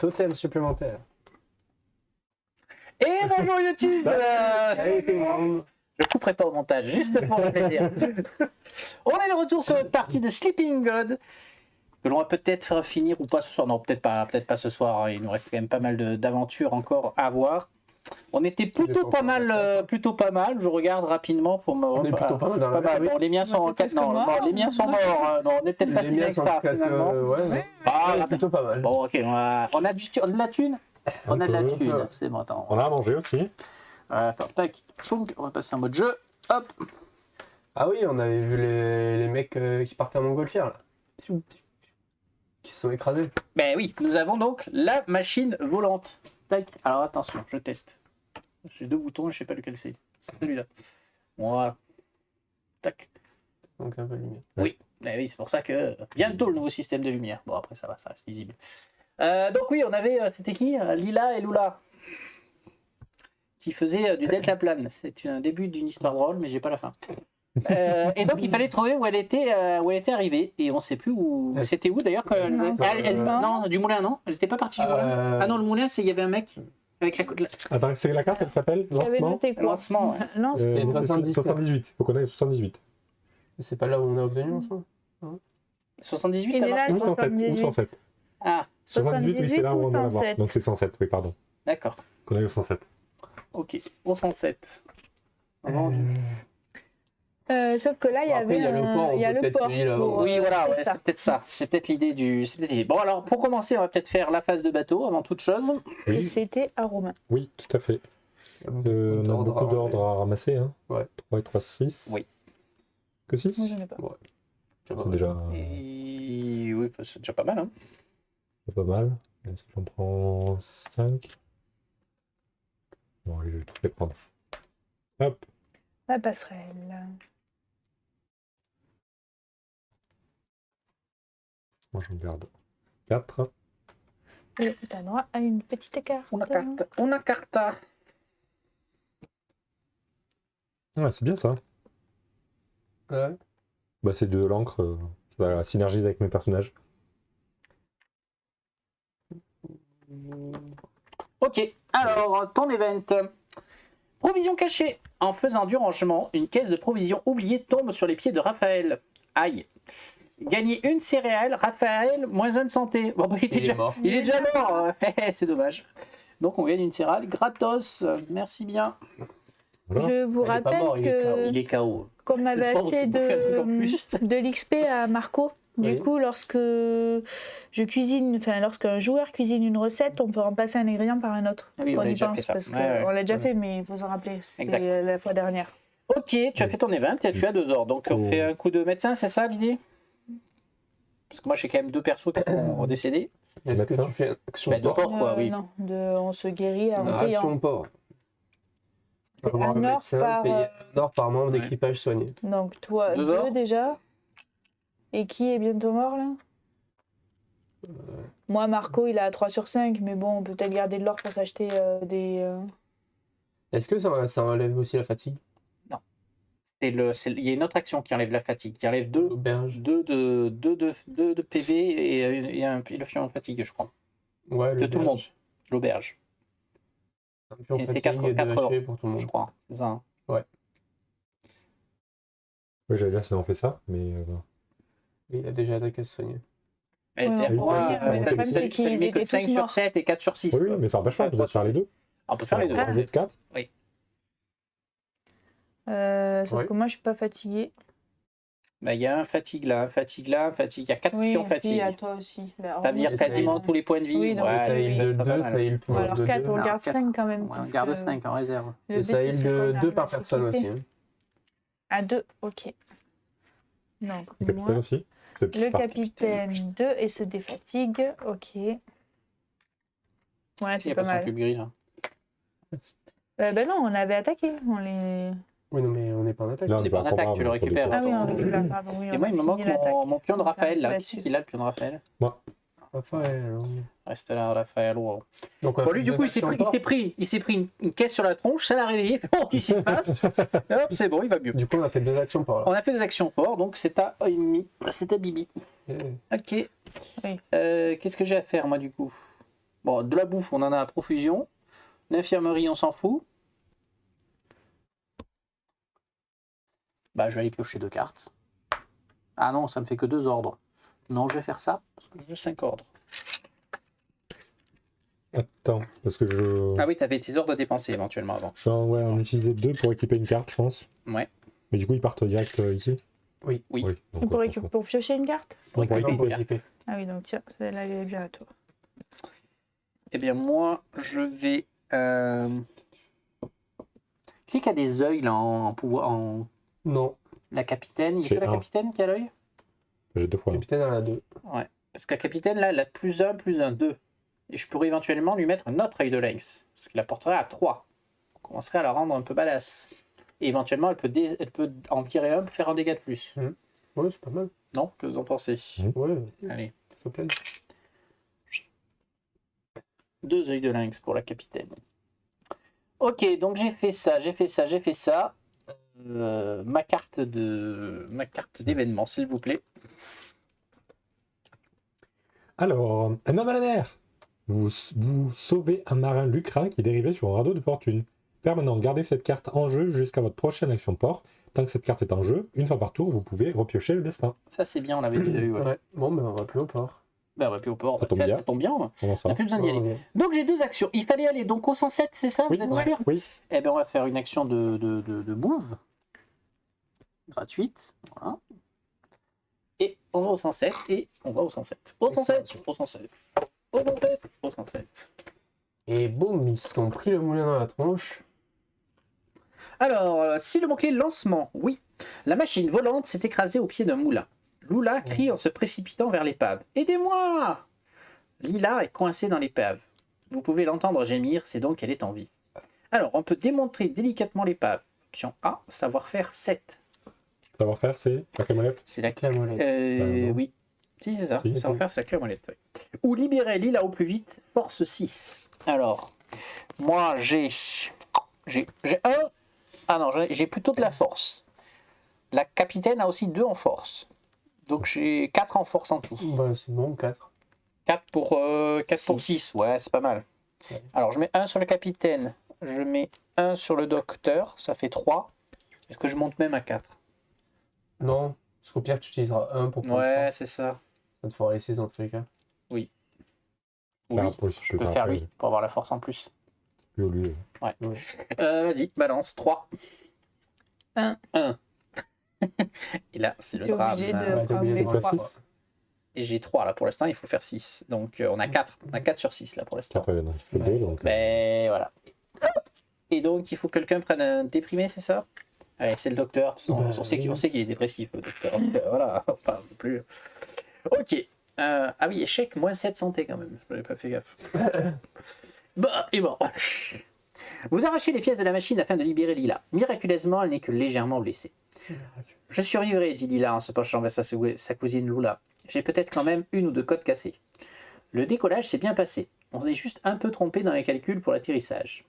totem supplémentaire. Et bonjour YouTube. Salut tout le monde. Je couperai pas au montage, juste pour le plaisir. On est de retour sur notre partie de Sleeping God, que l'on va peut-être finir ou pas ce soir. Non, peut-être pas ce soir. Hein. Il nous reste quand même pas mal d'aventures encore à voir. On était plutôt pas mal, Je regarde rapidement pour me. On est plutôt pas mal dans la Bon, les miens sont les miens sont morts. Hein. Non, on n'est peut-être pas si bien que ça finalement. Ouais, Ah, plutôt pas mal. bon, ok, on a de la thune. On a de la thune. C'est bon, attends. On a à manger aussi. Attends, tac, chounk, on va passer en mode jeu. Hop. Ah oui, on avait vu les mecs qui partaient en montgolfière là. Qui se sont écrasés. Ben oui, nous avons donc la machine volante. Tac. Alors attention, je teste. J'ai 2 boutons, je sais pas lequel c'est. C'est celui-là. Voilà. Tac. Donc un peu de lumière. Oui, ben oui, c'est pour ça que bientôt le nouveau système de lumière. Bon après ça va, ça reste visible. Donc oui, on avait, c'était qui Lila et Lula qui faisaient du deltaplane. C'est un début d'une histoire drôle, mais j'ai pas la fin. Et donc il fallait trouver où elle était arrivée et on sait plus où. C'était où d'ailleurs que non, du moulin non. Elle n'était pas partie du moulin. Ah non, le moulin c'est il y avait un mec avec la. Attends, c'est la carte, elle s'appelle Lancement. Lancement. Ouais. Non, C'était 78. Faut connaître 78. C'est pas là où on a obtenu en soi. 78 Il est là, alors. Ou 107. Ou 107. Ah 78, oui, c'est là où on doit l'avoir. 107. Donc c'est 107, oui, pardon. d'accord. Qu'on a eu au 107. Ok. Au 107. sauf que là, il y Après, avait il y a le port, il y a on peut le peut-être port. celui-là. Oui, voilà, c'est ouais, ça. c'est peut-être ça. C'est peut-être l'idée du. Bon, alors pour commencer, on va peut-être faire la phase de bateau avant toute chose. Et Oui, c'était à Romain. oui, tout à fait. On a beaucoup d'ordres à ramasser. Hein. Ouais. 3 et 3, 6. Oui. Que 6 Moi, j'en ai pas. C'est déjà Et oui, c'est déjà pas mal. Hein. pas mal. Est-ce que j'en prends 5 Bon, allez, je vais tout les prendre. Hop. La passerelle. Moi, j'en garde 4. Et t'as droit à une petite carte. Una carta. Ouais, c'est bien ça. Ouais. Bah, c'est de l'encre. Ça synergise avec mes personnages. Ok, alors ton event. Provision cachée. En faisant du rangement, une caisse de provisions oubliée tombe sur les pieds de Raphaël. Aïe. Gagner une céréale, Raphaël, -1 de santé. Bon, bah, il est mort. Il est déjà mort. C'est dommage. Donc on gagne une céréale gratos. Merci bien. Voilà. Je vous Il est pas rappelle mort, il est KO. Il est KO. qu'on avait Bon, acheté c'est pour faire toujours plus. de l'XP à Marco. Du Oui. coup, lorsque lorsqu'un joueur cuisine une recette, on peut remplacer un ingrédient par un autre. Ah oui, on On l'a y déjà pense, fait ça. parce Ouais. qu'on l'a déjà fait, mais il faut s'en rappeler. Exact. C'était la fois dernière. Ok, tu as fait ton event et tu as 2 ordres. Donc on fait un coup de médecin, c'est ça l'idée? Parce que moi j'ai quand même 2 persos qui sont décédés. Est-ce que tu fais action Bah, de port port, quoi, oui. Non, on se guérit en payant. Action port. C'est Avoir un un or médecin, par, payer un or par membre ouais. d'équipage soigné. Donc toi, 2 2 or. déjà. Et qui est bientôt mort là? Moi, Marco, il a 3 sur 5, mais bon, on peut peut-être garder de l'or pour s'acheter des... Est-ce que ça enlève aussi la fatigue? Il y a une autre action qui enlève la fatigue, qui enlève 2 L'auberge. de PV et le fion en fatigue, je crois. Ouais, De tout le monde. L'auberge. Un pion Et c'est fatigue 4 et 2 heures, HP pour tout le je monde. crois. C'est ça. Hein. Oui, j'allais dire si on fait ça, mais. Et il a déjà attaqué à se soigner. Et Ouais, pourquoi, ouais, ça le problème, c'est qu'ils lui met que étaient 5 tous sur morts. 7 et 4 sur 6. Oui, mais ça n'empêche pas, vous êtes faire les deux. On peut faire les deux. Ah. Vous êtes 4 Sauf Ouais. que moi, je suis pas fatiguée. Bah, il y a un fatigue là, un fatigue là, un fatigue. Il y a 4 Oui, pions si, fatigue. à toi aussi. Bah, Ça veut dire Et ça quasiment heal. tous les points de vie. Oui, donc ouais, ça Ça heal heal c'est de pas 2, mal. ça heal tout le Alors monde de 4, 2. on Non, garde 4. 5 quand même. Ouais, on parce garde que 5 en réserve. le Et but, ça c'est heal qu'on de garde 2 la par personne aussi. sécurité. Hein. À 2, ok. Donc, Le capitaine moi, aussi. le capitaine 2 et se défatigue, ok. Ouais, Il y c'est a pas pas son mal. cube gris là. Ben non, on avait attaqué. On les... Oui, non, mais on n'est pas en attaque. Là, On n'est pas en attaque, tu le récupères. Ah oui, on récupère, pardon. Oui, Et on moi, a il me fini manque l'attaque. mon pion de On va Raphaël faire là. là-dessus. Qui c'est qui là, le pion de Raphaël? Raphaël. Reste là, Raphaël. Wow. Donc, Bon, lui, du coup, il s'est pris une caisse sur la tronche, ça l'a réveillé. Il fait, oh, qu'est-ce qui se passe? Et hop, c'est bon, il va mieux. Du coup, on a fait 2 actions par là. On a fait des actions fortes, donc c'est à Oimi. C'est à Bibi. Eh, Ok. Oui. Qu'est-ce que j'ai à faire, moi, du coup? Bon, de la bouffe, on en a à profusion. L'infirmerie, on s'en fout. Bah, je vais aller piocher 2 cartes. Ah non, ça me fait que 2 ordres. Non, je vais faire ça, parce que j'ai 5 ordres. Attends, parce que je. Ah oui, t'avais tes ordres à dépenser éventuellement avant. Je vais en utiliser 2 pour équiper une carte, je pense. Ouais. Mais du coup, ils partent direct ici. Oui. Donc, Et pour piocher une carte? Non, pour équiper. équiper. équiper. Ah oui, donc tiens, celle-là, elle est déjà à toi. Eh bien, moi, je vais... Qui c'est qui a des œils là en pouvoir en... Non, La capitaine, il y a J'ai que la un. capitaine qui a l'œil? J'ai 2 fois. le capitaine en a 2. Ouais. Parce que la capitaine, là, elle a +1, 2. Et je pourrais éventuellement lui mettre un autre œil de lynx. Ce qui la porterait à 3. On commencerait à la rendre un peu badass. Et éventuellement, elle peut en virer un pour faire un dégât de plus. Ouais, c'est pas mal. Non? Que vous en pensez? Ouais, Allez. s'il te plaît. 2 œils de lynx pour la capitaine. Ok, donc j'ai fait ça. Ma carte d'événement, s'il vous plaît. Alors, un homme à la mer. Vous sauvez un marin lucrin qui est dérivé sur un radeau de fortune. Permanent, gardez cette carte en jeu jusqu'à votre prochaine action de port. Tant que cette carte est en jeu, une fois par tour, vous pouvez repiocher le destin. Ça, c'est bien, on l'avait déjà eu. Ouais. Ouais. Bon, ben on va plus au port. Ben, on va plus au port. Ça tombe bien. Ça tombe bien. On Comment ça n'a plus besoin d'y aller. Ouais, Donc, j'ai 2 actions. Il fallait aller donc au 107, c'est ça? Oui, Vous êtes sûr? oui. Eh bien, on va faire une action de bouge. Gratuite. Voilà. Et on va au 107. Et on va au 107. Au 107. Au 107. Au 107. Au 107. Et boum, ils se sont pris le moulin dans la tronche. Alors, si le mot-clé lancement, oui. La machine volante s'est écrasée au pied d'un moulin. Lula crie en se précipitant vers l'épave. « Aidez-moi » Lila est coincée dans l'épave. Vous pouvez l'entendre gémir, c'est donc qu'elle est en vie. Alors, on peut démontrer délicatement l'épave. Option A, savoir-faire 7. Savoir-faire, c'est la camolette. C'est la La molette. non. oui. Si, c'est ça. Si. Savoir-faire, c'est la clé à molette. Oui. Ou libérer Lila au plus vite, force 6. Alors, moi, j'ai un... Ah non, j'ai plutôt de la force. La capitaine a aussi 2 en force. Donc j'ai 4 en force en tout. Bah, c'est bon, 4. 4 pour 6, ouais, c'est pas mal. Ouais. Alors je mets 1 sur le capitaine, je mets 1 sur le docteur, ça fait 3. Est-ce que je monte même à 4? Non, parce qu'au pire, tu utiliseras 1 pour prendre Ouais, 3. c'est ça. Ça te fera les 6 dans tous les cas. Oui, Je je peux faire lui, pour avoir la force en plus. Lui. Vas-y, balance, 3. 1. 1. Et là, c'est le T'es drame. obligé de Ouais, t'es obligé de prendre prendre trois. 6. Et j'ai 3 là pour l'instant, il faut faire 6. Donc on a 4. On a 4 sur 6 là pour l'instant. 4 non, c'est 2, donc. Ben voilà. Et donc il faut que quelqu'un prenne un déprimé, c'est ça? Allez, c'est le docteur. De toute façon, Bah, on sait oui. qu'il est dépressif, le docteur. Donc, voilà, pas non plus. Ok. Ah oui, échec, moins 7 santé quand même. Je n'avais pas fait gaffe. Bah, et bon. Vous arrachez les pièces de la machine afin de libérer Lila. Miraculeusement, elle n'est que légèrement blessée. Je survivrai, dit Lila en se penchant vers sa cousine Lula. J'ai peut-être quand même 1 ou 2 côtes cassées. Le décollage s'est bien passé. On s'est juste un peu trompé dans les calculs pour l'atterrissage.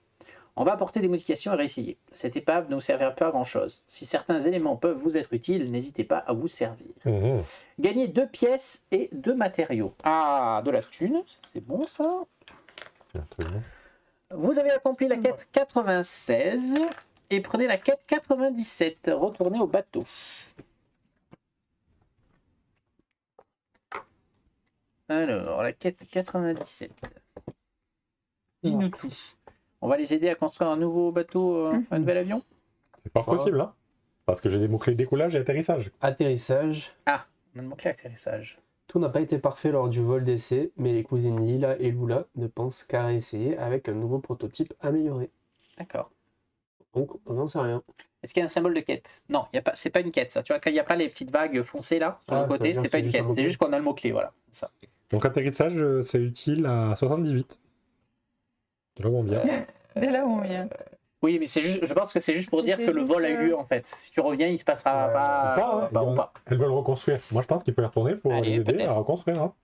On va apporter des modifications et réessayer. Cette épave ne vous servira pas à grand chose. Si certains éléments peuvent vous être utiles, n'hésitez pas à vous servir. Gagnez 2 pièces et 2 matériaux. Ah, de la thune, c'est bon ça. Vous avez accompli la quête 96 et prenez la quête 97. Retournez au bateau. Alors, la quête 97. Dis-nous tout. On va les aider à construire un nouveau bateau, un nouvel avion. C'est pas possible, hein. Parce que j'ai des mots-clés décollage et atterrissage. Atterrissage. On a manqué l'atterrissage. Tout n'a pas été parfait lors du vol d'essai, mais les cousines Lila et Lula ne pensent qu'à réessayer avec un nouveau prototype amélioré. D'accord. Donc, on n'en sait rien. Est-ce qu'il y a un symbole de quête? Non, c'est pas une quête ça. Tu vois, quand il n'y a pas les petites vagues foncées là, sur Ah, le côté, ça veut dire c'est pas que une c'est quête. juste un C'est mot-clé. juste qu'on a le mot-clé, voilà. C'est ça. Donc atterrissage, c'est utile à 78. De là où on vient. Dès là où on vient. Oui, mais c'est juste, je pense que c'est juste pour dire que le vol a eu lieu en fait. Si tu reviens, il se passera Ouais, pas, ou pas. Elles veulent reconstruire. Moi, je pense qu'il faut y retourner pour Allez, les aider peut-être. à reconstruire. Hein.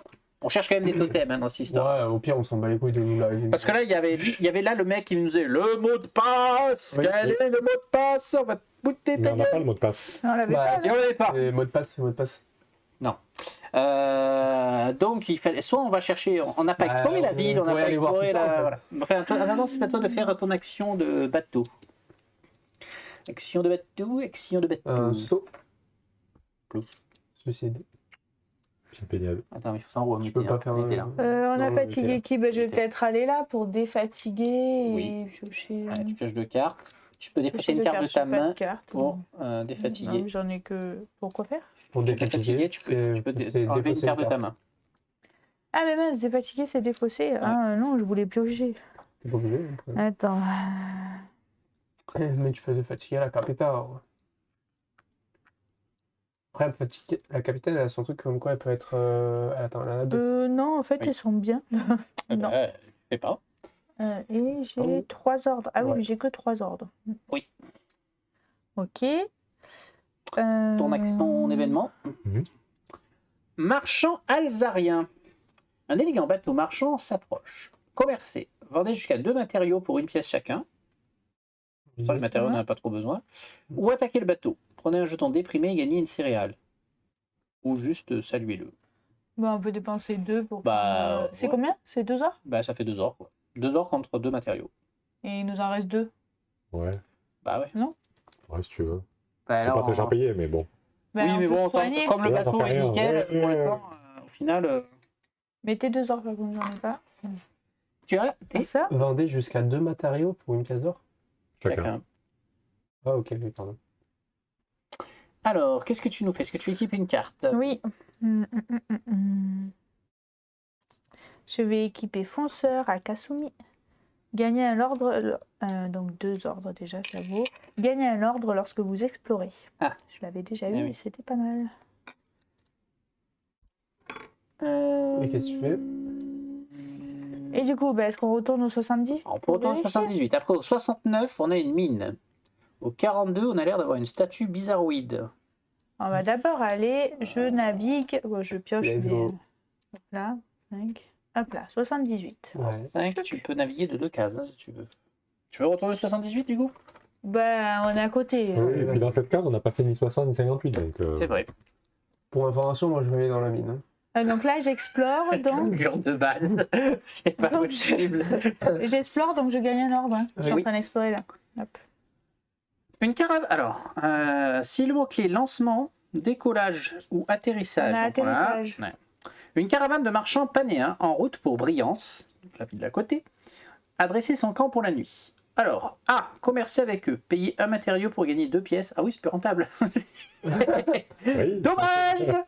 On cherche quand même des totems dans cette histoire. Ouais, au pire, on s'en bat les couilles de Lula. Parce que là, il y avait là le mec qui nous disait le mot de passe. Oui, Quel est le mot de passe? On va te bouter Mais ta on n'a pas gueule. le mot de passe. Non, on l'avait Bah, pas. Si on l'avait pas. C'est mot de passe, c'est mot de passe. Donc il fallait soit on va chercher, on n'a pas Bah, exploré la on ville, on n'a pourrait pas aller voir exploré tout ça, la. en Voilà. Enfin, avant c'est à toi de faire ton action de bateau. Action de bateau, action de bateau. Un saut. Plus. Suicide. J'ai baignade. Attends, il faut s'en remettre. Je peux pas faire Il était là. On a Non, fatigué qui? Bah, je vais J'étais là. peut-être aller là pour défatiguer Oui. et piocher. Ouais, tu pioches 2 cartes. Tu peux défausser piocher une deux carte de cartes, ta j'ai pas de main carte. pour Non, défatiguer. mais j'en ai que. Pour quoi faire? Pour Défatiguer, défatiguer, tu peux c'est enlever une défausser carte de ta main. Ah, mais mince, défatiguer, c'est défausser. Ah, non, je voulais piocher. C'est pas obligé. Attends. Mais tu peux défatiguer la capitale. Après, la capitaine, elle a son truc comme quoi elle peut être. Attends, elle en a deux. Non, en fait, Oui. elles sont bien. Eh Non. ben, je sais pas. Et j'ai Oh. 3 ordres. Ah oui, Ouais. mais j'ai que 3 ordres. Oui. Ok. Ton événement. Mhm. Marchand alsarien. Un élégant bateau marchand s'approche. Commercez. Vendez jusqu'à 2 matériaux pour une pièce chacun. Ça, les matériaux, on n'en a pas trop besoin. Ou attaquez le bateau. Prenez un jeton déprimé et gagnez une céréale. Ou juste saluez-le. Bon, on peut dépenser 2 pour. Bah, C'est ouais. combien? C'est 2 heures? Bah, ça fait 2 ordres, quoi. 2 ordres contre 2 matériaux. Et il nous en reste 2. Ouais, Bah ouais. ouais, si tu veux. Bah, C'est pas très cher payé, mais bon. Bah, oui, on mais peut bon, se soigner. comme le Ouais, bateau ça fait est rien. nickel, Ouais, pour ouais. l'instant, au final, Mettez 2 heures, par contre, j'en ai pas. tu as Et ça? Vendez jusqu'à 2 matériaux pour une pièce d'or. Chacun. chacun. Ah, ok, oui, pardon. Alors, qu'est-ce que tu nous fais? Est-ce que tu équipes une carte? Oui. Je vais équiper fonceur à Kasumi. Gagner un ordre, donc 2 ordres déjà, ça vaut. Gagner un ordre lorsque vous explorez. Ah. Je l'avais déjà eu, oui. mais c'était pas mal. Et qu'est-ce que tu fais? Et du coup, est-ce qu'on retourne au 70? On peut retourner au 78. Après, au 69, on a une mine. Au 42, on a l'air d'avoir une statue bizarroïde. On va d'abord aller, je navigue, je pioche, Let's mais, go. hop là, 5, hop là, 78. Ouais. 5, tu peux naviguer de 2 cases, hein, si tu veux. Tu veux retourner au 78, du coup? Bah, on est à côté. Oui, et puis dans cette case, on n'a pas fait ni 60 ni 58, donc... C'est vrai. Pour information, moi je vais aller dans la mine. Hein. Donc là, j'explore, donc Mur de base. C'est pas Donc, possible. j'explore, donc je gagne un ordre. Hein. Je suis Oui. en train d'explorer là. Hop. Une caravane. Alors, si le mot-clé lancement, décollage ou atterrissage. On a donc voilà. atterrissage. Ouais. Une caravane de marchands panéens en route pour Briance, donc la ville d'à côté, a dressé son camp pour la nuit. Alors, A. Commercer avec eux. Payer un matériau pour gagner 2 pièces. Ah oui, c'est plus rentable. Oui. Dommage.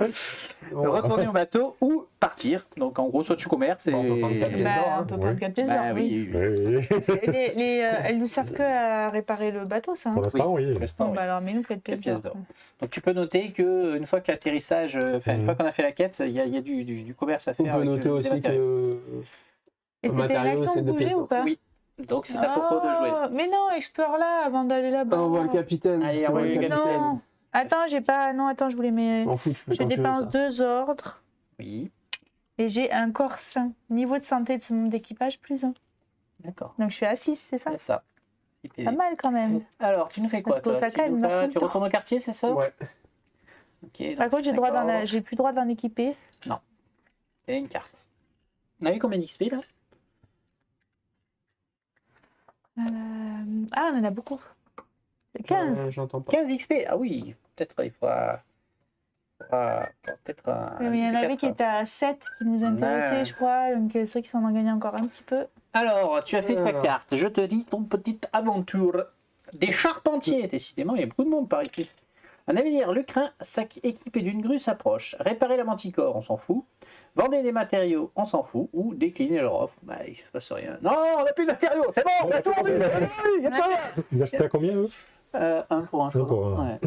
Bon, Retourner au bateau ou partir. Donc en gros, soit tu commerces et. Bon, on peut prendre 4 pièces d'or, Bah, hein. on peut Ouais. prendre 4 pièces Bah d'or, oui, oui. Oui, oui. Elles nous servent que à réparer le bateau, ça. Hein. Pour l'instant, oui. Pour l'instant, Bon, oui. bah alors, mets-nous 4 Quatre pièces pièces d'or. d'or. Donc tu peux noter que une fois que l'atterrissage, une fois qu'on a fait la quête, il y a du commerce à On faire. peut avec, noter des aussi matériaux. que. Et c'était une matériau, action c'est de 2 bouger pièces ou d'or. pas? Oui. Donc c'est à propos de jouer. Oh, mais non, explore là avant d'aller là-bas. Ah, on voit le capitaine. Allez, Tu vois envoyez le capitaine. Non. Attends, j'ai pas. Non, attends, je voulais mes. M'en fous, tu fais Je quand tu veux, dépense ça. 2 ordres Oui. et j'ai un corps sain. Niveau de santé de mon équipage plus 1. D'accord. Donc je suis à 6, c'est ça? C'est ça. IPV. Pas mal quand même. Alors, tu nous fais quoi Parce qu'au toi Taka, elle tu, me marque tout le tu temps. retournes au quartier, c'est ça? Ouais. Ok. Par contre, j'ai j'ai plus droit d'en équiper. Il y a une carte. On a vu combien d'XP là? Ah, on en a beaucoup. 15. J'entends pas. 15 XP. Ah oui. Peut-être il faudra peut-être un. Oui, mais il y en avait qui étaient à 7 qui nous intéressaient, Ouais. je crois. Donc c'est vrai qu'ils s'en ont gagné encore un petit peu. Alors, tu as fait ta Alors. carte. Je te dis ton petite aventure. Des charpentiers. Décidément, il y a beaucoup de monde par ici. Un navire lucrin, sac équipé d'une grue s'approche. Réparer la manticore, on s'en fout. Vendez des matériaux, on s'en fout. Ou décliner leur offre. Bah, il se passe rien. Non, on n'a plus de matériaux, c'est bon, on a tout vendu. Il y a plus rien. Ils achetaient à combien, eux? Un pour un, je Un crois. pour un.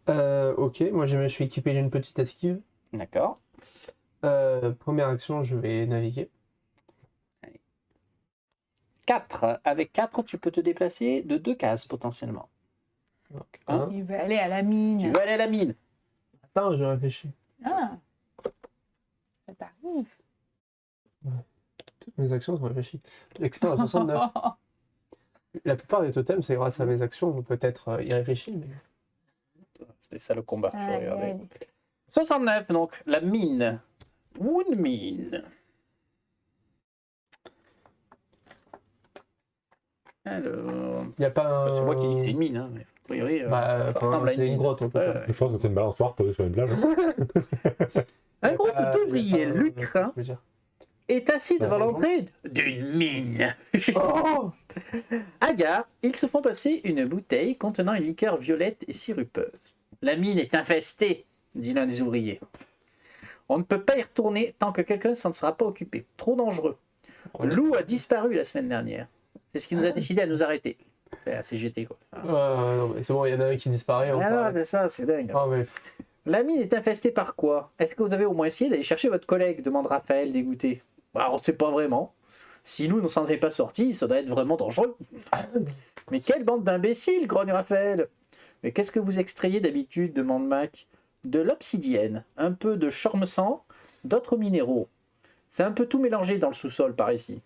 Ouais. Ok, moi je me suis équipé d'une petite esquive. D'accord. Première action, je vais naviguer. 4. Avec 4, tu peux te déplacer de 2 cases potentiellement. Donc, Hein? un. Il veut aller à la Tu mine. veux aller à la mine. Attends, je réfléchis. Ah. Ça t'arrive. Toutes mes actions sont réfléchies. Expert à 69. La plupart des totems, c'est grâce à mes actions. Peut-être y réfléchir, mais. C'était ça le combat. je Aïe, regardais. aïe. 69, donc, la mine. Wood mine. Alors... Il n'y a pas C'est moi qui dis que c'est un. une mine, hein, mais a priori, Bah, ça pour ressemble à c'est une mine. grotte en tout Ouais, cas. ouais. Je pense que c'est une balançoire posée sur une plage. Un groupe Il y a d'ouvriers pas un- lucrains je veux dire. est assis devant Ouais, l'entrée d'une mine. Oh À gare, ils se font passer une bouteille contenant une liqueur violette et sirupeuse. La mine est infestée, dit l'un des ouvriers. On ne peut pas y retourner tant que quelqu'un s'en sera pas occupé. Trop dangereux. Lou a disparu la semaine dernière. C'est ce qui nous a décidé à nous arrêter. C'est la CGT, quoi. non, mais c'est bon, il y en a un qui disparaît. on Ah parle. non, c'est ça, c'est dingue. Ah, mais La mine est infestée par quoi? Est-ce que vous avez au moins essayé d'aller chercher votre collègue demande Raphaël, dégoûté. Bah, on ne sait pas vraiment. Si nous ne s'en est pas sortis, ça doit être vraiment dangereux. Mais quelle bande d'imbéciles, grogne Raphaël. Mais qu'est-ce que vous extrayez d'habitude demande Mac. De l'obsidienne, un peu de charme-sang, d'autres minéraux. C'est un peu tout mélangé dans le sous-sol par ici.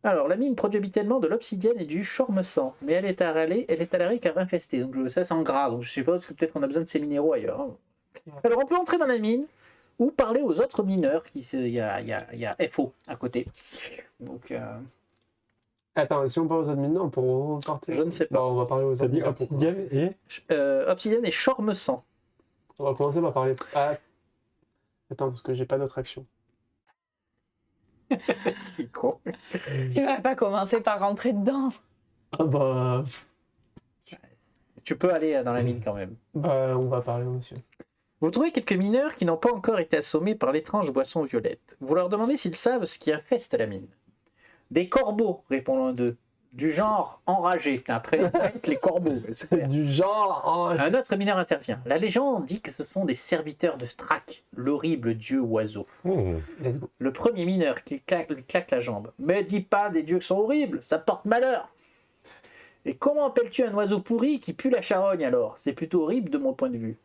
Alors, la mine produit habituellement de l'obsidienne et du charme-sang, mais elle est à l'arrêt car infestée, donc ça c'est en gras, donc je suppose que peut-être qu'on a besoin de ces minéraux ailleurs. hein. Alors, on peut entrer dans la mine ou parler aux autres mineurs, il y a FO à côté. Donc, attends, si on parle aux autres mineurs, on peut repartir. Je ne sais pas. Non, on va parler aux Ça autres dit mineurs. obsidienne et. obsidienne et charme-sang. On va commencer par parler. Ah. Attends, parce que j'ai pas d'autre action. C'est con. Tu vas pas commencer par rentrer dedans. Ah bah. Tu peux aller dans la mine quand même. Bah, on va parler au monsieur. Vous trouvez quelques mineurs qui n'ont pas encore été assommés par l'étrange boisson violette. Vous leur demandez s'ils savent ce qui infeste la mine. Des corbeaux, répond l'un d'eux. Du genre enragé. Putain, après, les corbeaux. Super. Du genre. Un autre mineur intervient. La légende dit que ce sont des serviteurs de Strak, l'horrible dieu oiseau. Let's go. Le premier mineur qui claque la jambe. Mais dis pas des dieux qui sont horribles, ça porte malheur. Et comment appelles-tu un oiseau pourri qui pue la charogne alors? C'est plutôt horrible de mon point de vue.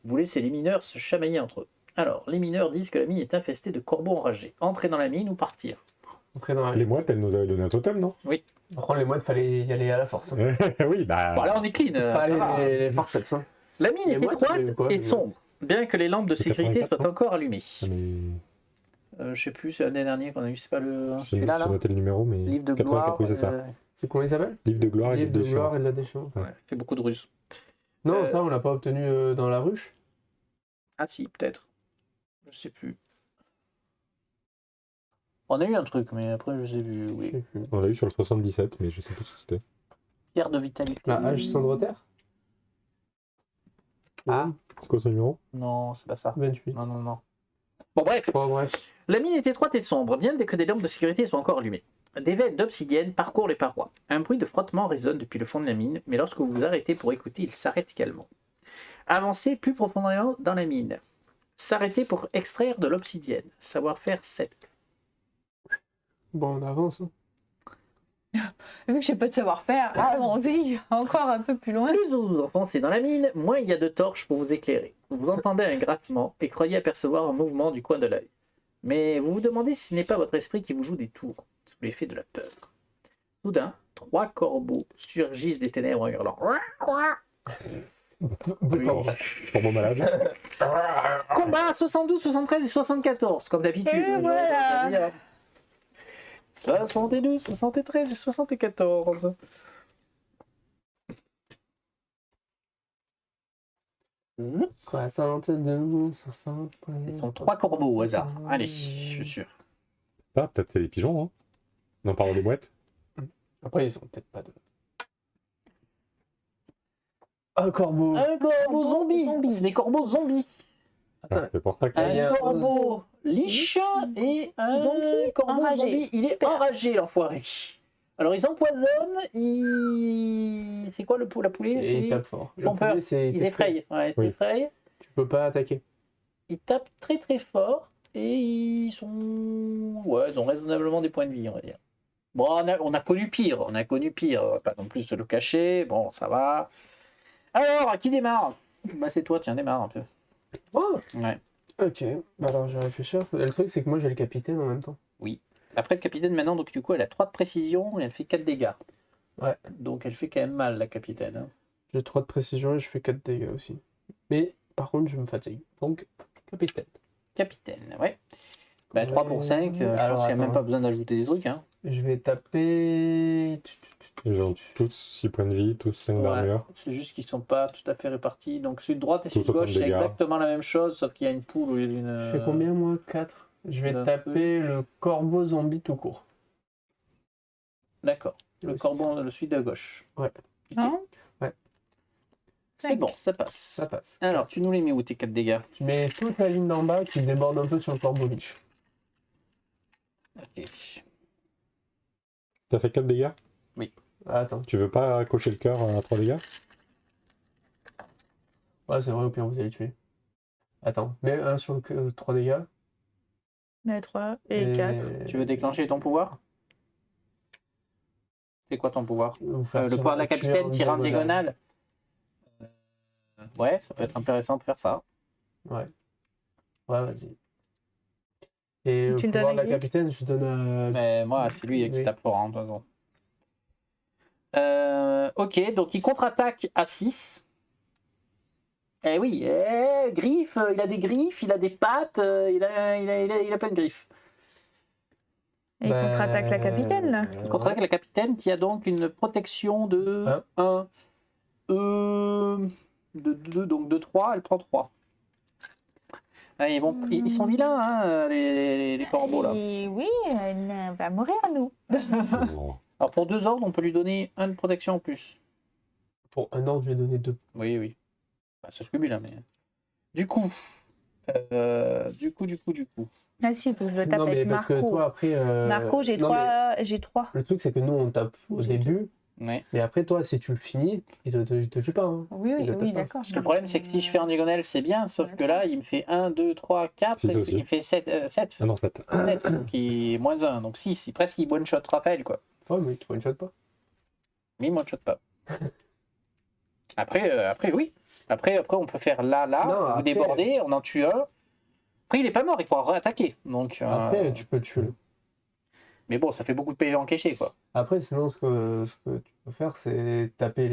Vous laissez les mineurs se chamailler entre eux. Alors, les mineurs disent que la mine est infestée de corbeaux enragés. Entrer dans la mine ou partir. Entrer dans la... Les mouettes, elles nous avaient donné un totem, non? Par contre, les moines, fallait y aller à la force. Hein. Oui, bah. Bon, là, on est clean. Pas ça va. les farceps, hein. La mine Les est moines, étroite c'est quoi, et les sombre, bien que les lampes de C'est sécurité 84, soient encore allumées. Mais. Je sais plus, c'est l'année dernière qu'on a eu, c'est pas le J'ai celui-là là. noté le numéro, mais. Livre de 84, gloire. oui, c'est ça. C'est comment il s'appelle? Livre de gloire et Livre des de gloire déchéances. et de la déchéance. ouais, fait beaucoup de ruses. Non, ça, on l'a pas obtenu dans la ruche. Ah si, peut-être. Je sais plus. On a eu un truc, mais après je sais plus. Je Oui. sais plus. On l'a eu sur le 77, mais je sais plus ce que c'était. Pierre de vitalité. La hache cendre-terre? Ah. C'est quoi son numéro? Non, c'est pas ça. 28. Non, non, non. Bon, bref. Bon, bref. La mine est étroite et sombre, bien que des lampes de sécurité soient encore allumées. Des veines d'obsidienne parcourent les parois. Un bruit de frottement résonne depuis le fond de la mine, mais lorsque vous vous arrêtez pour écouter, il s'arrête également. Avancez plus profondément dans la mine. S'arrêter pour extraire de l'obsidienne. Savoir-faire 7. Bon, on avance. Hein. Vu que j'ai pas de savoir-faire, allons-y, encore un peu plus loin. Plus vous vous enfoncez dans la mine, moins il y a de torches pour vous éclairer. Vous entendez un grattement et croyez apercevoir un mouvement du coin de l'œil. Mais vous vous demandez si ce n'est pas votre esprit qui vous joue des tours, sous l'effet de la peur. Soudain, 3 corbeaux surgissent des ténèbres en hurlant. Oui. Corbeau malade. Combat 72, 73 et 74, comme d'habitude. Et voilà. 72, 73 et 74. Mmh. 62, 60. Ce sont 3 corbeaux au hasard. Allez, je suis sûr. Ah, peut-être c'est les pigeons, hein. Non, pardon, les mouettes. Après, ils ont peut-être pas de. Un corbeau. Un corbeau zombie. zombie. C'est des corbeaux zombies. Ah, c'est pour ça que. Il y a Un un- corbeau liche et un Zombie corbeau enragé. zombie. Il est enragé, l'enfoiré. Alors, ils empoisonnent. C'est quoi la poulet? Et ils C'est- tapent fort. Ils font Le peur. poulet, c'est- Ils effrayent. Ouais, ils Oui. effrayent. Tu peux pas attaquer. Ils tapent très très fort et ils sont. Ouais, ils ont raisonnablement des points de vie, on va dire. Bon, on a connu pire. On a connu pire. On va pas non plus se le cacher. Bon, ça va. Alors, qui démarre? Bah, c'est toi, tiens, démarre un peu. Oh, Ouais. ok. Bah alors, je vais réfléchir. Le truc, c'est que moi, j'ai le capitaine en même temps. Après, le capitaine, maintenant, donc du coup, elle a 3 de précision et elle fait 4 dégâts. Ouais. Donc, elle fait quand même mal, la capitaine. Hein. J'ai 3 de précision et je fais 4 dégâts aussi. Mais par contre, je me fatigue. Donc, capitaine. Capitaine, ouais. Bah, 3 pour 5, je Alors, pense qu'il n'y a même attends. pas besoin d'ajouter des trucs. Hein. Je vais taper. Ils ont tous 6 points de vie, tous 5 Ouais, d'armure. c'est juste qu'ils sont pas tout à fait répartis. Donc celui de droite et celui de Tous autant gauche, de c'est dégâts. exactement la même chose, sauf qu'il y a une poule au lieu d'une. Je fais combien moi? 4. Je vais d'un taper le corbeau zombie tout court. D'accord. Le Aussi. corbeau, celui de gauche. Ouais. Non C'est Cinq. bon, ça passe. Ça passe. Alors, tu nous les mets où tes 4 dégâts? Tu mets toute la ligne d'en bas qui déborde un peu sur le corbeau liche. Ok. T'as fait 4 dégâts? Attends. Tu veux pas cocher le cœur à 3 dégâts? Ouais, c'est vrai, au pire, vous allez tuer. Attends, mets un sur le 3 dégâts. Mais 3 et 4. Tu veux déclencher ton pouvoir? C'est quoi ton pouvoir? Vous faire Le tirer- pouvoir de la tuer capitaine, tirer en diagonale. Ouais, ça peut être intéressant de faire ça. Ouais. Ouais, vas-y. Et Tu le le donnes pouvoir de à la qui capitaine, je donne à. Mais moi, c'est lui qui Oui. tape fort, hein, de toute façon. Ok, donc il contre-attaque à 6. Eh oui, griffes, il a des griffes, il a des pattes, il a plein de griffes. Et il contre-attaque la capitaine, là. Il contre-attaque la capitaine qui a donc une protection de Un. 1. Donc de 3, elle prend 3. Ah, ils sont vilains, hein, les corbeaux là. Et oui, elle va mourir à nous. Non. Alors pour 2 ordres, on peut lui donner 1 de protection en plus. Pour un ordre, je vais donner 2. Oui, oui. Bah, ça se cumule, hein, mais. Du coup. Du coup. Ah si, faut que je le tape Non, mais avec parce que Marco. toi, après. Marco, j'ai non, 3. J'ai 3. mais le truc, c'est que nous, on tape au J'ai début. Ouais. Mais après, toi, si tu le finis, il te tue pas. Hein. Oui, Il le tape pas. d'accord. Parce que le problème, c'est que si je fais en diagonale, c'est bien, sauf que là, il me fait 1, 2, 3, 4, Six et aussi. il fait 7. Ah non, 7. Donc il est moins 1, donc 6. Presque il one-shot Raphaël, quoi. Ouais, mais tu one-shot pas. Mais il one-shot pas. Après, oui. Après, on peut faire là, Non, vous après- débordez, on en tue un. Après, il est pas mort, il pourra réattaquer. Donc, Après, tu peux le tuer. Mais bon, ça fait beaucoup de PV encaissés, quoi. Après, sinon, ce que tu peux faire, c'est taper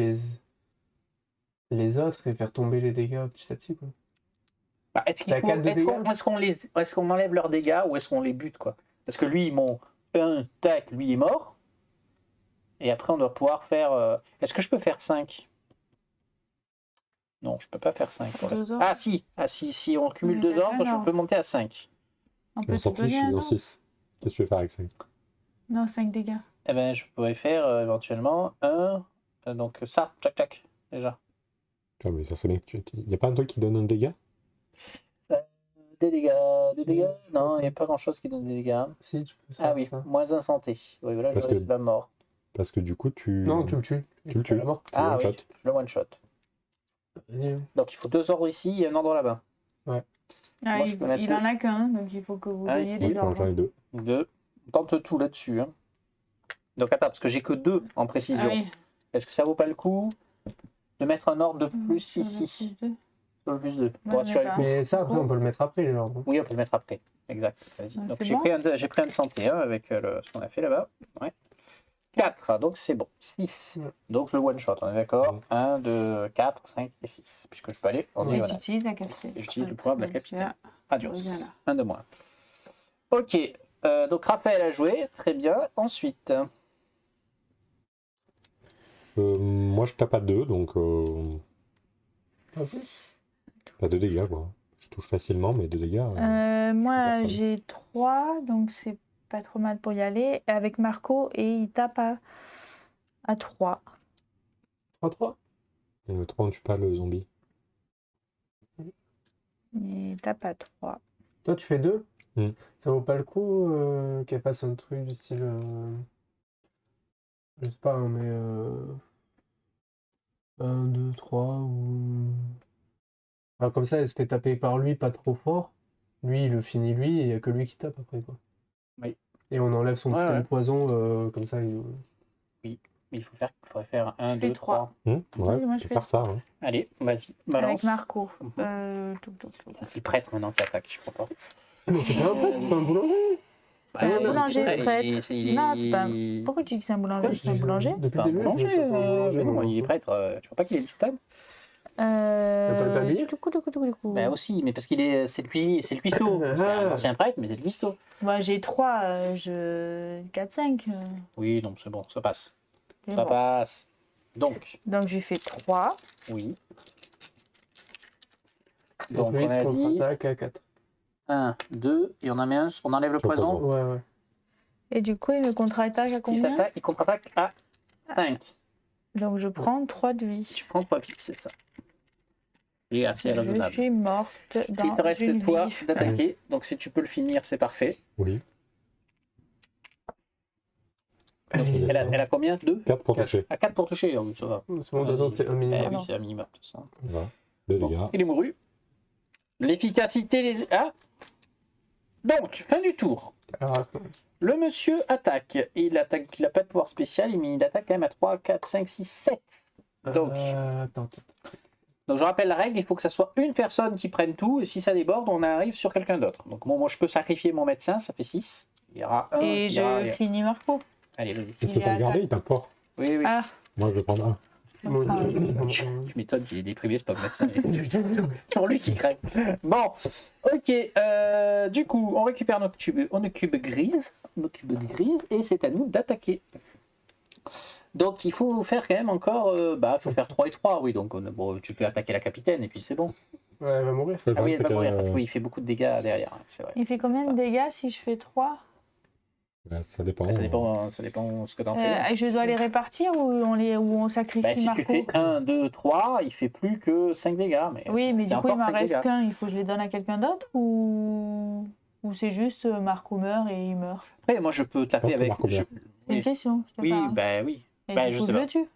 les autres et faire tomber les dégâts petit à petit. Quoi. Bah, est-ce T'as quatre de dégâts est-ce qu'on enlève leurs dégâts ou est-ce qu'on les bute, quoi? Parce que lui, mon 1, tac, lui est mort. Et après, on doit pouvoir faire. Est-ce que je peux faire 5? Non, je peux pas faire 5 pour Deux l'instant. ordres. Si on cumule Oui, 2 t'as ordres, qu'un je peux monter à 5. On On peut s'en se fiche, donner un ils ont ordre. 6. Qu'est-ce que tu veux faire avec 5? Non, 5 dégâts. Eh ben, je pourrais faire éventuellement un. Donc ça, tac, déjà. Ah, mais ça serait bien que tu. Il n'y a pas un truc qui donne un dégât? Des dégâts. Non, il n'y a pas grand-chose qui donne des dégâts. Si, tu peux Ah faire oui, ça. moins 1 santé. Oui, voilà, Parce je que- la mort. Parce que du coup, tu. Non, tu le tues. Tu le tues. À la mort. Tu le Ah oui, one-shot. je le one-shot. Vas-y. hein. Donc il faut 2 ordres ici et un ordre là-bas. Ah, Moi, je peux mettre il en a qu'un, donc il faut que vous Ah, donniez ici. des Oui, j'en ai ordres. 2. 2. On tente tout là-dessus. Hein. Donc attends, parce que j'ai que 2 en précision. Ah oui. Est-ce que ça vaut pas le coup de mettre un ordre de plus Sur le ici? plus deux. Sur le plus 2. Pour Ouais, assurer le mais coup. Mais ça, après, on peut le mettre après, les ordres. Oui, on peut le mettre après. Exact. Vas-y. Ouais, Donc c'est j'ai bon. pris un de santé hein, avec ce qu'on a fait là-bas. Ouais. 4, donc c'est bon. 6. Ouais. Donc le one shot, on est d'accord? 1, 2, 4, 5 et 6. Puisque je peux aller en Et diagonale. j'utilise la capitaine. Et j'utilise le pouvoir de la Donc, capitaine. ça, Adios. reviens là. 1 de moins. Ok. Donc Raphaël a joué. Très bien. Ensuite. Moi, je tape à 2, donc. Pas plus. Pas de dégâts, quoi. Je touche facilement, mais 2 dégâts. Moi, personne. j'ai 3, donc c'est pas trop mal pour y aller. Avec Marco, et il tape à 3. 3-3. Et le 3, on tue pas le zombie. Il tape à 3. Toi, tu fais 2. Mm. Ça vaut pas le coup qu'elle fasse un truc du style. Je sais pas, hein, mais. 1, 2, 3 ou. Alors, comme ça, elle se fait taper par lui, pas trop fort. Lui, il le finit lui, et il n'y a que lui qui tape après, quoi. Oui. Et on enlève son Ouais, totem ouais. poison, comme ça. Il faudrait faire 1, Je fais 2, 3. Ouais, Oui, moi, je je fais vais faire ça. Hein. Allez, vas-y. Avec Balance. Marco. Mhm. Touc, touc, touc. C'est prêtre maintenant qui attaque, je crois pas. Mais c'est pas un prêtre, c'est pas un boulanger. C'est un boulanger, il est prêtre. Non, c'est pas. Pourquoi tu dis que c'est un boulanger? C'est un boulanger? Depuis Pas le un début, boulanger, je me sens boulanger, mais non, moi. il est prêtre. Tu vois pas qu'il est une soutane? pas habillé Du coup. Bah aussi, mais parce qu'il est, c'est le cuisinier, c'est le cuistot. C'est un ancien prêtre, mais c'est le cuistot. Moi, j'ai 3, 4, 5. Oui, donc c'est bon, ça passe. C'est Ça bon. passe. Donc, Donc, j'ai fait 3. oui. Donc, Donc, on a dit contre-attaque à 4. 1, 2, et on en met un, on enlève le Sur poison. poison. Ouais, ouais. Et du coup, il me contre-attaque à combien? Il contre-attaque à 5. Donc, je prends 3 de vie. Tu prends 3 pics, c'est ça. Et assez Je raisonnable. suis morte dans Il te reste une toi vie. d'attaquer, donc si tu peux le finir, c'est parfait. Oui. Donc, elle a combien? 2? 4 pour Quatre. toucher. À 4 pour toucher, oh, ça va. C'est bon, de toute façon, c'est un Eh minimum. oui, c'est un minimum, tout ça. Voilà. 2 Bon, dégâts. il est mouru. L'efficacité, les... Ah. Donc, fin du tour. Alors, Le monsieur attaque. Il attaque, il n'a pas de pouvoir spécial, mais il attaque quand même à 3, 4, 5, 6, 7. Donc. Attends. Donc je rappelle la règle, il faut que ça soit une personne qui prenne tout, et si ça déborde, on arrive sur quelqu'un d'autre. Donc moi je peux sacrifier mon médecin, ça fait 6. Il y aura un Et qui je ira... finis Marco. Allez, vas-y. Tu peux pas le garder, il t'importe. Oui, oui. Ah, Moi, je vais prendre un. Moi, Ah, Tu m'étonnes qu'il est déprimé, c'est pas le médecin. C'est toujours lui qui craque. Bon, ok. Du coup, on récupère nos cubes grises. Et c'est à nous d'attaquer. Donc il faut faire quand même encore... il faut faire 3 et 3, oui. Donc bon, tu peux attaquer la capitaine et puis c'est bon. Ouais, elle va mourir. Ah oui, elle va mourir parce qu'il fait beaucoup de dégâts derrière, hein, c'est vrai. il fait combien de dégâts si je fais 3? Ça dépend. Ça dépend ce que t'en fais. Je dois les répartir ou on sacrifie Si Marco? tu fais 1, 2, 3, il fait plus que 5 dégâts. Mais Oui, mais c'est du coup, il encore m'en 5 reste dégâts. qu'un. Il faut que je les donne à quelqu'un d'autre ou c'est juste Marco meurt et il meurt? Après, moi je peux pense taper que avec. Marco meurt. C'est une question. je sais Oui, pas. bah oui. Et bah, du je coup, sais je pas. le tue.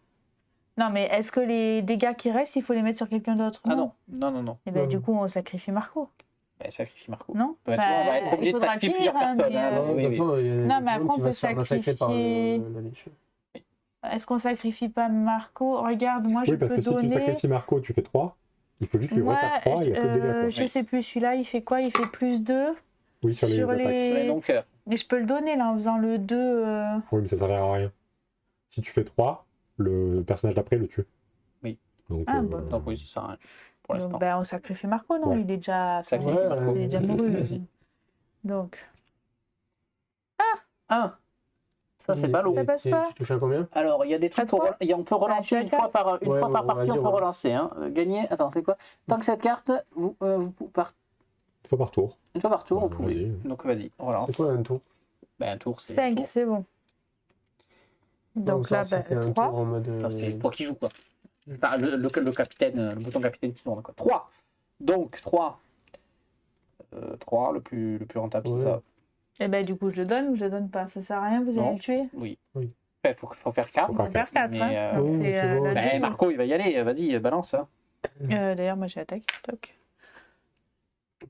Non, mais est-ce que les dégâts qui restent, il faut les mettre sur quelqu'un d'autre? Ah non, non. Et ben, Non. du coup, on sacrifie Marco, Bah, sacrifie Marco. non? Bah, tu vois, on va être obligé il de faudra sacrifier le plusieurs finir, hein, personnes. mais, hein, Non, oui, de oui. toute façon, il y a Non, mais tout le monde après, qui on va peut se faire massacrer par sacrifier- la liche. Est-ce qu'on sacrifie pas Marco? Regarde, moi, je Oui, parce peux que si tu donner... sacrifies Marco, tu fais 3. Il faut juste lui Moi, refaire 3, il n'y a plus de dégâts. Quoi. je sais plus, celui-là, il fait quoi? Il fait plus 2. Oui, sur les sur attaques. Sur les non-cœurs. Mais je peux le donner, là, en faisant le 2. Oui, mais ça sert à rien. Si tu fais 3, le personnage d'après le tue. Oui. Donc, Ah, bah. Donc oui, c'est ça. Hein, pour Donc, l'instant. ben, on sacrifie Marco, non? Ouais. Il est déjà... Sacrifie Ouais, Marco. il est déjà mouru. Vas-y. Donc, 1. Ça, c'est ballot. Ça passe pas. Tu touches à combien? Alors, il y a des trucs À trois. on peut relancer c'est à une fois par Ouais, fois on par va partie, dire, on peut ouais. relancer. Hein. Gagner, attends, c'est quoi? Tant que cette carte, vous partez une fois par tour. une fois par tour, Ouais, vous pouvez. vas-y. Donc vas-y, on relance. C'est quoi un tour? Ben, un tour, c'est. 5, un tour. c'est bon. Donc ça, là, si c'est un 3. tour en mode. Non, c'est toi qui joues quoi. Enfin, le capitaine, le bouton capitaine qui tourne quoi. 3. Donc 3. 3, le plus rentable, c'est Ouais. ça. Et ben, du coup, je le donne ou je le donne pas? Ça sert à rien, vous allez Non. le tuer? Oui. Oui. Il faut faire 4. Faut On va faire 4, Mais, hein. euh, Donc, oui, c'est, c'est bon. la Ben, deuxième. Marco, il va y aller, vas-y, balance. Hein. D'ailleurs, moi, j'ai attaqué. Toc.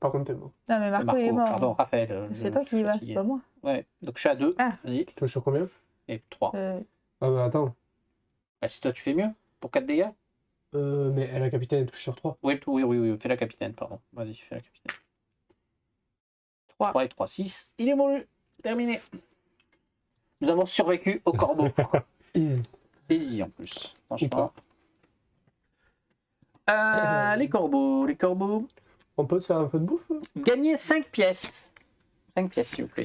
Par contre, t'es mort. Non, mais Marco, il est mort. Pardon, Raphaël. C'est toi qui y vas, c'est pas moi. Ouais, donc je suis à 2. Ah. Vas-y. Tu touches sur combien? Et 3. Ah bah attends. Bah, si toi tu fais mieux, pour 4 dégâts. Mais la capitaine elle touche sur 3. Oui, fais la capitaine, pardon. Vas-y, fais la capitaine. 3. 3 et 3, 6. Il est mouru. Terminé. Nous avons survécu au corbeau. Easy. Easy en plus, Ou franchement. pas. Les corbeaux. On peut se faire un peu de bouffe? Gagnez 5 pièces. 5 pièces, s'il vous plaît.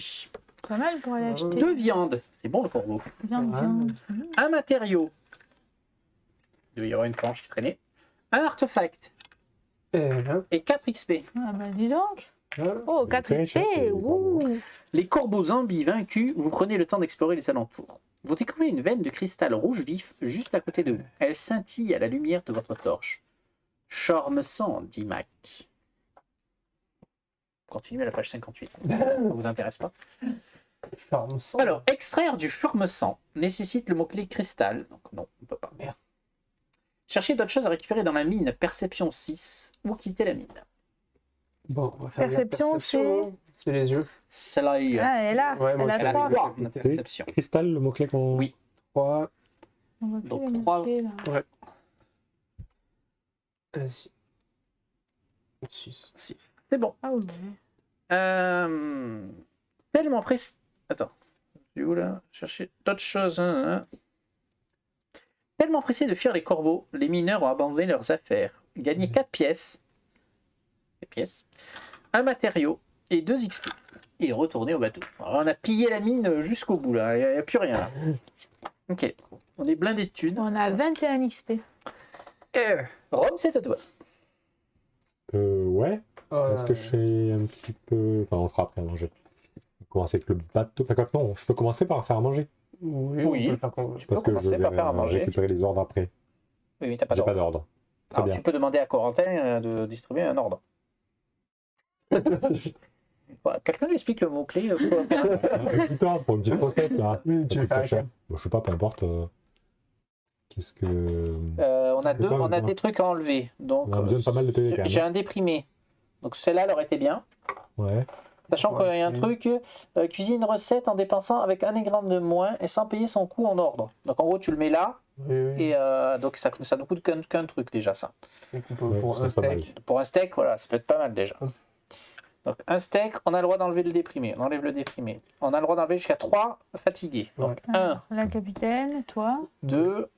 Pas mal pour aller Ah, acheter. 2 viandes. C'est bon le corbeau. Viande, Ah. viande. Un matériau. Il devait y avoir une planche qui traînait. Un artefact. Et là, Et 4 XP. Ah bah dis donc. là. Oh, Mais 4 très cher, XP. les corbeaux. Ouh. Les corbeaux zombies vaincus, vous prenez le temps d'explorer les alentours. Vous découvrez une veine de cristal rouge vif juste à côté de vous. Elle scintille à la lumière de votre torche. Charme-sang, dit Mac. Continuez à la page 58. Ça vous intéresse pas? Charme sang. Alors, extraire du charme-sang nécessite le mot-clé cristal. Donc non, on ne peut pas. Merde. Cherchez d'autres choses à récupérer dans la mine. Perception 6 ou quitter la mine. Bon, on va faire Perception, perception. C'est les yeux. C'est là. Ah, elle est là. Ouais, moi, elle elle Elle a a 3. 3 3. perception. Cristal, le mot-clé qu'on. Oui. 3. On va plus Donc, les 3. noter, là. Vas-y. 6. C'est bon. Ah oui. Tellement Attends. Je suis où là? Chercher d'autres choses. Hein. Tellement pressés de fuir les corbeaux, les mineurs ont abandonné leurs affaires. Gagné 4 pièces. 4 pièces. Un matériau et 2 XP. Et retourner au bateau. Alors, on a pillé la mine jusqu'au bout là. Il n'y a plus rien là. Ok. On est blindé de thunes. On a 21 XP. Rome, c'est à toi. Ouais. Est-ce que je fais un petit peu... Enfin, on le fera après à manger. On va commencer avec le bateau. Enfin, quand non, je peux commencer par faire à manger. Oui, Oui. on peut le faire quand- Tu peux Parce que je commencer vais par faire à manger. récupérer les ordres après. Oui, mais t'as pas J'ai pas d'ordre. d'ordre. Très Alors, bien. tu peux demander à Corentin de distribuer un ordre. Voilà, quelqu'un lui explique le mot-clé Un petit ordre pour une petite requête là. Oui, Ça tu veux coûte faire pas cher. laquelle? Bon, je sais pas, peu importe. Qu'est-ce que... On a Je sais pas, on a moi. des trucs à enlever. Donc, On a besoin de pas mal de PV quand même. j'ai un déprimé. Donc celle-là, elle aurait été bien. Ouais. Sachant Ouais, qu'il y a un c'est- truc, cuisine une recette en dépensant avec 1 gramme de moins et sans payer son coût en ordre. Donc en gros, tu le mets là, Oui, oui. et donc ça nous coûte qu'un truc déjà, ça. Et qu'on peut- Ouais, pour ça, un c'est pas mal. steak. Pour un steak, voilà, ça peut être pas mal déjà. Hop. Donc un steak, on a le droit d'enlever le déprimé. On enlève le déprimé. On a le droit d'enlever jusqu'à 3 fatigués. Donc 1, La capitaine, toi. 2,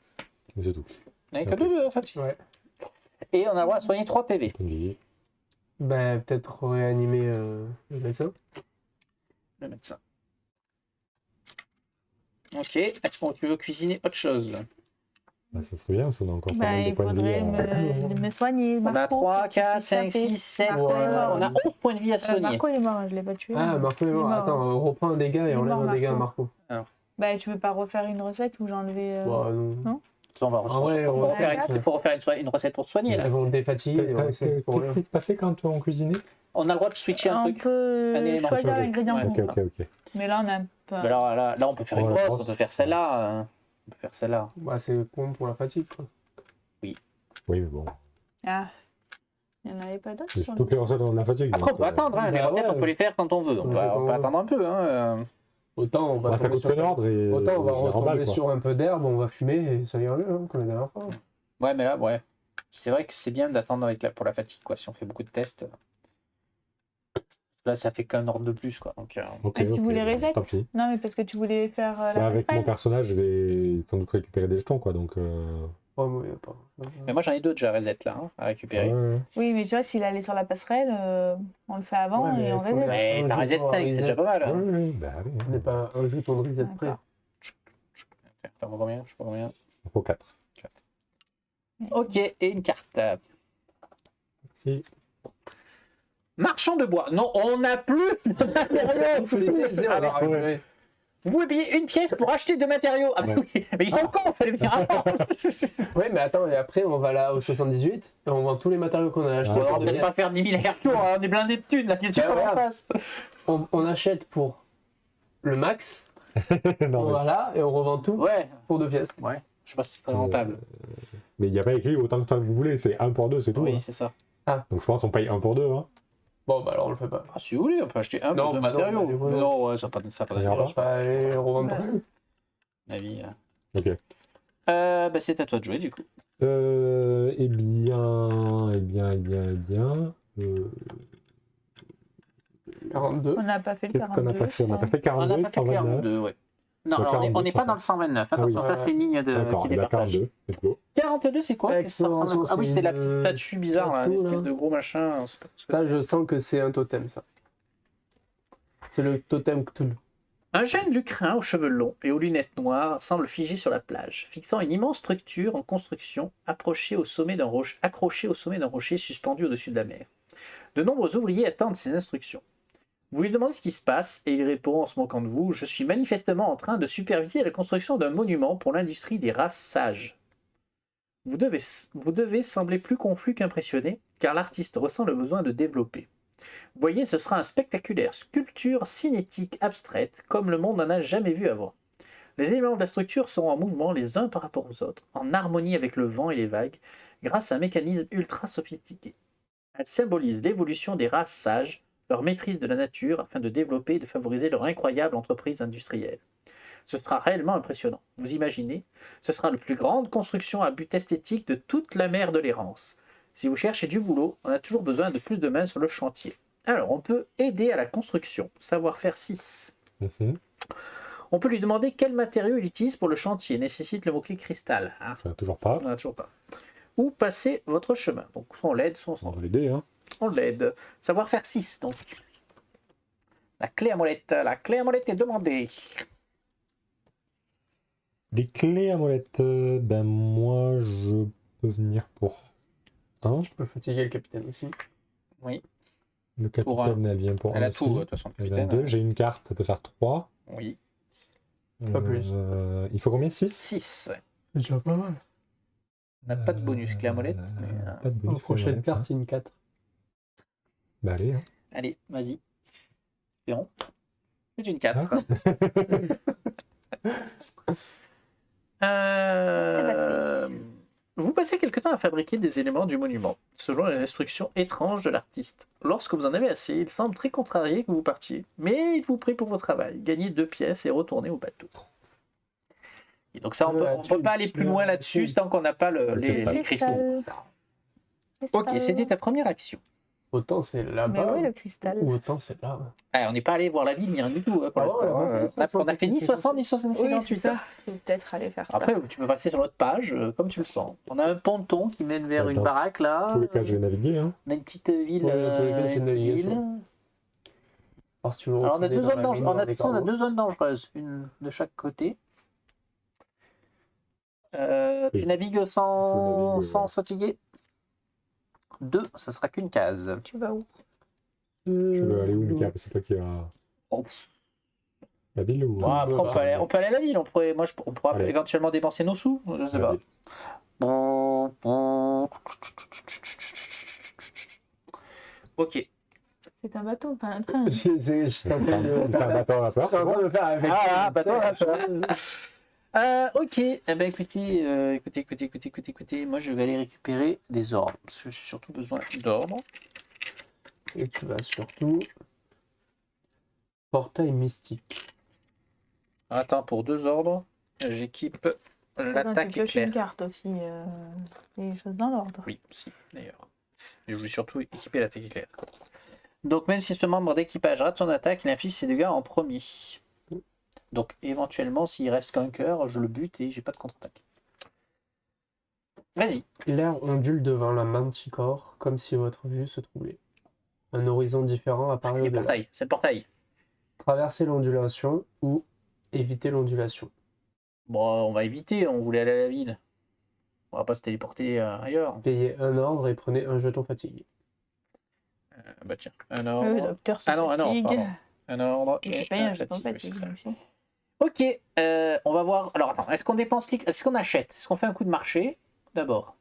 Mais c'est tout. il n'y en a que 2 fatigués. Ouais. Et on a le droit de soigner 3 PV. Oui. Ben, peut-être réanimer le médecin. Le médecin. Ok, est-ce que tu veux cuisiner autre chose? Bah, ça serait bien, parce qu'on a encore pas Bah, mal de il points de vie. faudrait me soigner. On a Marco, 3, pour que tu 4, puisses 5, taper. 6, 7, Marco est mort. on a 11 points de vie à soigner. Marco il est mort, je l'ai pas tué. Ah, Marco est mort. Il est mort. Attends, on reprend un dégât Il et est on enlève mort, un dégât à Marco. Marco. Bah, tu veux pas refaire une recette où j'ai enlevé. Bah, non. Non. On va En vrai, on va refaire faire- il faut refaire une recette pour soigner là. Elles vont défatiguer. et on Qu'est-ce sait pour rien. qui se passait quand on cuisinait? On a le droit de switcher un On truc. peut Un élément. choisir Changer. l'ingrédient Ouais. qu'on Ok, veut. ok, ok. Mais là, on a un peu. Mais là, on peut faire une Ouais, grosse, grosse. on peut faire celle-là. On peut faire celle-là. Bah, c'est con pour la fatigue, quoi. Oui, mais bon. Ah. Il n'y en avait pas d'autres Mais sur toutes les recettes ont de la fatigue. Après, on donc, peut attendre. Hein. Les bah recettes, ouais. on peut les faire quand on veut. On peut attendre un peu. Hein. Autant on va bah, ça tomber coûte sur- que l'ordre et Autant on va je les remballe, retomber quoi. sur un peu d'herbe, on va fumer et ça ira mieux, hein, comme la dernière fois. Ouais, mais là, ouais. C'est vrai que c'est bien d'attendre pour la fatigue, quoi. Si on fait beaucoup de tests. Là, ça fait qu'un ordre de plus, quoi. Donc, Ok, Ah, tu ok, voulais reset tant pis. Non, mais parce que tu voulais faire Bah, la avec mon passerelle. personnage, je vais sans doute récupérer des jetons, quoi. Donc, Oh, mais y a pas. Mais moi, j'en ai deux déjà reset là, hein, à récupérer. ouais. Oui, mais tu vois, s'il allait sur la passerelle, on le fait avant Ouais, mais et on est-ce qu'on reset. a- Mais Un t'as reset jeton 5, à c'est reset. déjà pas mal. Hein. Ouais, bah oui. On n'est pas un jeton de reset près. D'accord. T'en vois combien? Je sais pas combien. Il faut 4. Ok, et une carte. Si. Marchand de bois. Non, on n'a plus de matériaux. Alors, ouais. ouais. Vous pouvez payer une pièce pour acheter de matériaux. Ah, mais Ouais. oui, mais ils sont cons, fallait venir avant. Ouais, mais attends, et après on va là au 78 et on vend tous les matériaux qu'on a achetés. Ah, On pour va de peut-être bière. pas faire 10 000 allers-retours, hein, on est blindé de thunes là. Qu'est-ce Bah, qu'on regarde. passe? On achète pour le max, Non, mais- voilà, et on revend tout Ouais, pour 2 pièces. ouais. Je sais pas si c'est très rentable. Mais il n'y a pas écrit autant que vous voulez, c'est 1 pour 2, c'est tout. Oui, hein. c'est ça. Donc je pense qu'on paye 1 pour 2. Hein. Bon, bah alors on le fait pas. Ah, si vous voulez, on peut acheter un Non, ou deux bah non, matériaux. bah, du coup, Mais non. non, ouais, ça n'a pas Ça d'intérêt. ira Je sais pas. Pas aller revendre Bah. tout. Ma vie. Ok. Bah, c'est à toi de jouer du coup. Eh bien. 42. On n'a pas fait le Qu'est-ce qu'on 42. a pas fait? On n'a pas fait On 42, n'a pas fait 129. 42, ouais. Non, Ouais, alors, on 42, n'est pas dans le 129. Ah oui. Attention, ça c'est une ligne D'accord, qui il y a départage. 42. Let's go. 42, c'est quoi? Qu'est-ce que ça ressemble à quoi? Exploration, Ah oui, c'est c'est la une- petite statue bizarre, là, une statue, espèce là. de gros machin. on sait pas ce que Ça, je sens que c'est un totem, ça. C'est le totem Cthulhu. Un jeune lucrin aux cheveux longs et aux lunettes noires semble figé sur la plage, fixant une immense structure en construction accrochée au sommet d'un rocher suspendu au-dessus de la mer. De nombreux ouvriers attendent ses instructions. Vous lui demandez ce qui se passe et il répond en se moquant de vous: je suis manifestement en train de superviser la construction d'un monument pour l'industrie des races sages. Vous devez sembler plus confus qu'impressionné, car l'artiste ressent le besoin de développer. Voyez, ce sera une spectaculaire sculpture cinétique abstraite, comme le monde n'en a jamais vu avant. Les éléments de la structure seront en mouvement les uns par rapport aux autres, en harmonie avec le vent et les vagues, grâce à un mécanisme ultra sophistiqué. Elle symbolise l'évolution des races sages, leur maîtrise de la nature, afin de développer et de favoriser leur incroyable entreprise industrielle. Ce sera réellement impressionnant. Vous imaginez, ce sera la plus grande construction à but esthétique de toute la mer de l'errance. Si vous cherchez du boulot, on a toujours besoin de plus de mains sur le chantier. Alors, on peut aider à la construction. Savoir-faire 6. Mhm. On peut lui demander quel matériau il utilise pour le chantier. Nécessite le mot-clé cristal. Ah, Ça va toujours pas. on n'a toujours pas. Ou passer votre chemin. Donc soit on l'aide, soit On va l'aider, hein. on l'aide. Savoir-faire 6, donc. La clé à molette est demandée. Les clés à molette, ben moi je peux venir pour 1. Je peux fatiguer le capitaine aussi. Oui, Le Pour un. capitaine, elle vient pour elle 1 a tout, aussi. de toute façon, le Elle a capitaine. 2. J'ai une carte, ça peut faire 3. Oui, Pas plus. Il faut combien? 6? 6. C'est déjà pas mal. On n'a pas de bonus clé à molette. Mais, Pas de Au bonus. prochaine molette, carte, hein. c'est une 4. Bah allez, hein. allez, vas-y. Espérons. C'est une 4. Vous passez quelque temps à fabriquer des éléments du monument, selon les instructions étranges de l'artiste. Lorsque vous en avez assez, il semble très contrarié que vous partiez, mais il vous prie pour votre travail. Gagnez 2 pièces et retournez au bateau. Et donc ça, on peut pas aller plus loin là-dessus tant qu'on n'a pas les cristaux. Ok, c'était ta première action. Autant c'est Mais là-bas, oui, le cristal. ou autant c'est là. Ah, on n'est pas allé voir la ville ni rien du tout pour Ah ouais, l'instant. ouais, On a fait ni 60 ni 58. Oui, c'est ça. Faut peut-être aller faire ça. Après, tu peux passer sur l'autre page, comme tu le sens. On a un ponton qui mène vers une Dans baraque là. Tous les cas, je vais naviguer, hein. On a une petite ville. Ouais, dans tous les cas, c'est une une petite navigation. ville. Alors, si tu veux Alors, on a retourner deux dans zones la dangereuses. ligne, On a, dans les on a carreaux. deux zones dangereuses, une de chaque côté. Oui. Tu navigues sans se fatiguer. 2, ça sera qu'une case. Tu vas où? Je veux aller où, Mika? C'est toi qui vas. Oh. La ville ou. Bon, après, on peut aller à la ville. On pourra Allez. éventuellement dépenser nos sous. Je sais La pas. ville. Ok. C'est un bateau, pas un train. C'est un peu C'est un bateau à vapeur. Je suis en train de faire avec. Ah, bateau à ok, eh ben écoutez, moi je vais aller récupérer des ordres, parce que j'ai surtout besoin d'ordres. Et tu vas surtout. Portail mystique. Attends, pour 2 ordres, j'équipe l'attaque Tu pioches une éclair. carte aussi. Les choses dans l'ordre. Oui, aussi, d'ailleurs. Je voulais surtout équiper l'attaque éclair. Donc même si ce membre d'équipage rate son attaque, il inflige ses dégâts en premier. Donc éventuellement, s'il reste qu'un cœur, je le bute et j'ai pas de contre-attaque. Vas-y. L'air ondule devant la manticore, comme si votre vue se troublait. Un horizon différent apparaît C'est le au-delà. portail. C'est le portail. Traverser l'ondulation ou éviter l'ondulation. Bon, on va éviter, on voulait aller à la ville. On va pas se téléporter ailleurs. Payez un ordre et prenez un jeton fatigue. Bah tiens, un ordre. Le docteur se Ah non, fatigue. pardon. Un ordre Il et paye un un jeton fatigue, fatigue. c'est ça. Ok, on va voir. Alors attends, est-ce qu'on dépense, est-ce qu'on achète? Est-ce qu'on fait un coup de marché d'abord?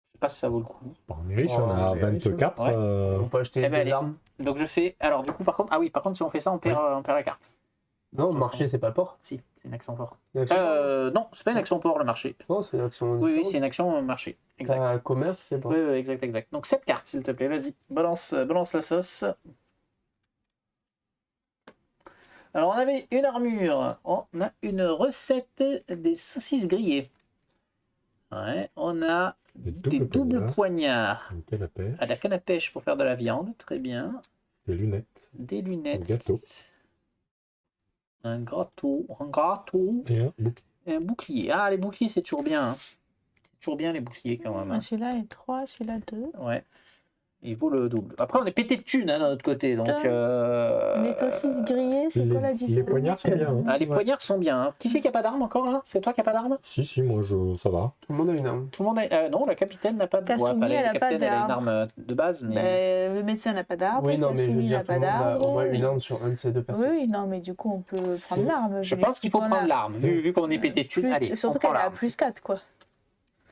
Je sais pas si ça vaut le coup. Bon, on est riche, on Oh, a on est riche, 24. ouais. On peut acheter Eh ben, des allez. armes. Donc je fais. Alors du coup, par contre, ah oui, par contre, si on fait ça, on perd la carte. Non, marché, c'est pas le port. Si, c'est une action fort. Une action- Non, c'est pas une action pour le marché. Non, c'est une action. Oui, c'est une action marché. Exact. Commerce, c'est pas. Oui, exact. Donc 7 cartes, s'il te plaît, vas-y. Balance la sauce. Alors, on avait une armure. On a une recette des saucisses grillées. Ouais, on a Des des doubles doubles poignards. Une canne à pêche, À la canne à pêche pour faire de la viande, très bien. des lunettes, Des lunettes. un gâteau Un gâteau. et un bouquet. Et un bouclier. Ah, les boucliers, c'est toujours bien. Hein. C'est toujours bien, les boucliers, quand même. Hein. Celui-là est 3, celui-là 2. Ouais. Il vaut le double. Après, on est pété de thunes hein, d'un autre côté. Donc, Les saucisses grillées, c'est quoi la différence? Les poignards sont bien. Hein. Ah, les Ouais. poignards sont bien. Hein. Qui c'est qui a pas d'arme encore là? C'est toi qui a pas d'arme? Si, moi ça va. Tout le monde a une arme. Tout le monde a... non, la capitaine n'a pas de Kasumi, la elle a pas capitaine, elle a une d'arme. arme de base, mais... Le médecin n'a pas d'arbre. Oui, non, mais je veux Kasumi dire, n'a tout le pas monde a d'arbre. au moins une arme sur un de ces deux personnes. Oui, non, mais du coup, on peut prendre l'arme. je pense qu'il faut prendre l'arme. Vu qu'on est pété de thunes, allez, on Surtout prend qu'elle a l'arme. plus 4, quoi.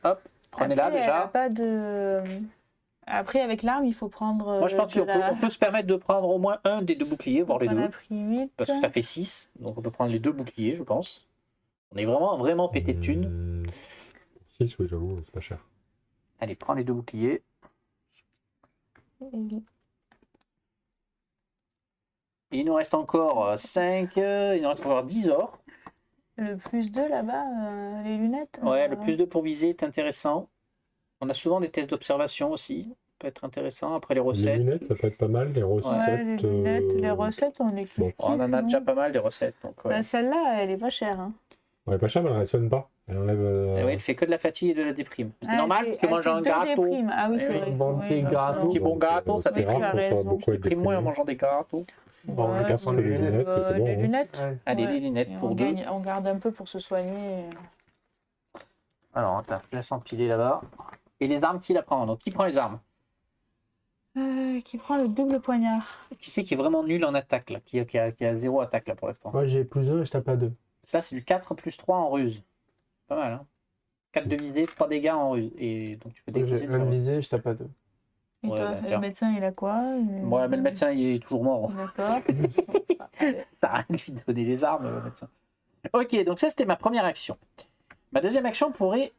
Hop, prenez-la Après, elle déjà. a pas de... Après, avec l'arme, il faut prendre... Moi, je pense qu'on peut se permettre de prendre au moins un des deux boucliers, voire les On deux. a pris 8. Parce que ça fait 6, donc on peut prendre les deux boucliers, je pense. On est vraiment pété de thunes. 6, oui, j'avoue, c'est pas cher. Allez, prends les deux boucliers. Et il nous reste encore 5, il nous reste encore 10 ors. Le plus 2 là-bas, les lunettes. Ouais, le plus 2 pour viser est intéressant. On a souvent des tests d'observation aussi. peut être intéressant. Après les Les recettes, lunettes, ça peut être pas mal. Les recettes. Ouais, les lunettes, les recettes, on les bon. kiffe. on en a déjà pas mal des recettes. Donc, ouais. Bah, celle-là, elle est pas chère. Hein. Ouais, pas cher, mais elle résonne pas. Elle enlève. Et oui, elle fait que de la fatigue et de la déprime. C'est Ah, normal elle que fait- manger elle un fait deux gâteau. déprimes. Ah oui, Eh c'est oui. vrai. Bon Oui, petit bah, gâteau. Un petit bon gâteau, ça c'est fait rare tu as qu'on soit raison. beaucoup avec des déprime moins en primes. mangeant des gâteaux. Bon, Ouais, les garçons, les les lunettes. lunettes, c'est bon, les hein. lunettes. Ouais. Allez, Ouais. les lunettes Et pour on, deux. on garde un peu pour se soigner. Alors, attends, je laisse empiler là-bas. Et les armes, qui la prend? Donc, qui prend les armes? Qui prend le double poignard. Qui c'est qui est vraiment nul en attaque, là? Qui a 0 attaque, là, pour l'instant? Moi, j'ai +1 et je tape à 2. Ça, c'est du 4 plus 3 en ruse. Pas mal, hein? 4 de visée, 3 dégâts en ruse. Et donc, tu peux J'ai décrocher. 1 de visée et je tape à 2. Et Ouais, toi, bah, le tiens. médecin, il a quoi? Ouais, mais le médecin, il est toujours mort. D'accord. Ça sert à rien de lui donner les armes, le médecin. Ok, donc ça, c'était ma première action. Ma deuxième action pourrait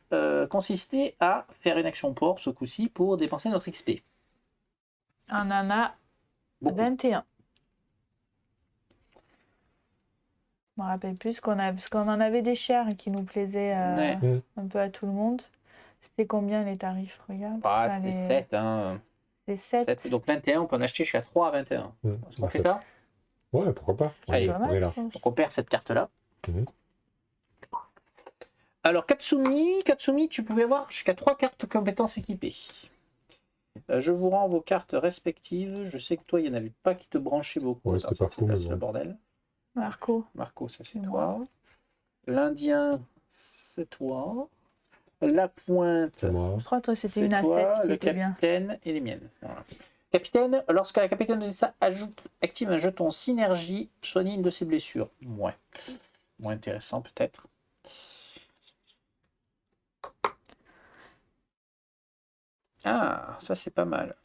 consister à faire une action port, ce coup-ci, pour dépenser notre XP. On en a Beaucoup. 21. Je me rappelle plus parce qu'on en avait des chers qui nous plaisaient Ouais. un peu à tout le monde. C'était combien les tarifs? Regarde. Ah, Enfin, c'était les- 7, hein. C'est 7. 7. Donc 21, on peut en acheter, je suis à 3 à 21. Ouais, Est-ce qu'on bah, fait ça- ça? Ouais, pourquoi pas. Allez. On est là. Donc on perd cette carte-là. Mhm. Alors Katsumi, tu pouvais avoir jusqu'à 3 cartes compétences équipées. Je vous rends vos cartes respectives. Je sais que toi, il n'y en avait pas qui te branchaient beaucoup. Ouais, Attends, c'était ça, pas c'est fou, là, mais c'est bon. le bordel. Marco. Marco, ça c'est C'est toi. L'Indien, c'est toi. La pointe, C'est moi. Je crois que toi, c'était c'est une toi. Aztèque qui Le était bien. capitaine et les miennes. Voilà. Capitaine, lorsque la capitaine de ça active un jeton synergie, soigne une de ses blessures. Ouais. Moins intéressant peut-être. Ah, ça c'est pas mal.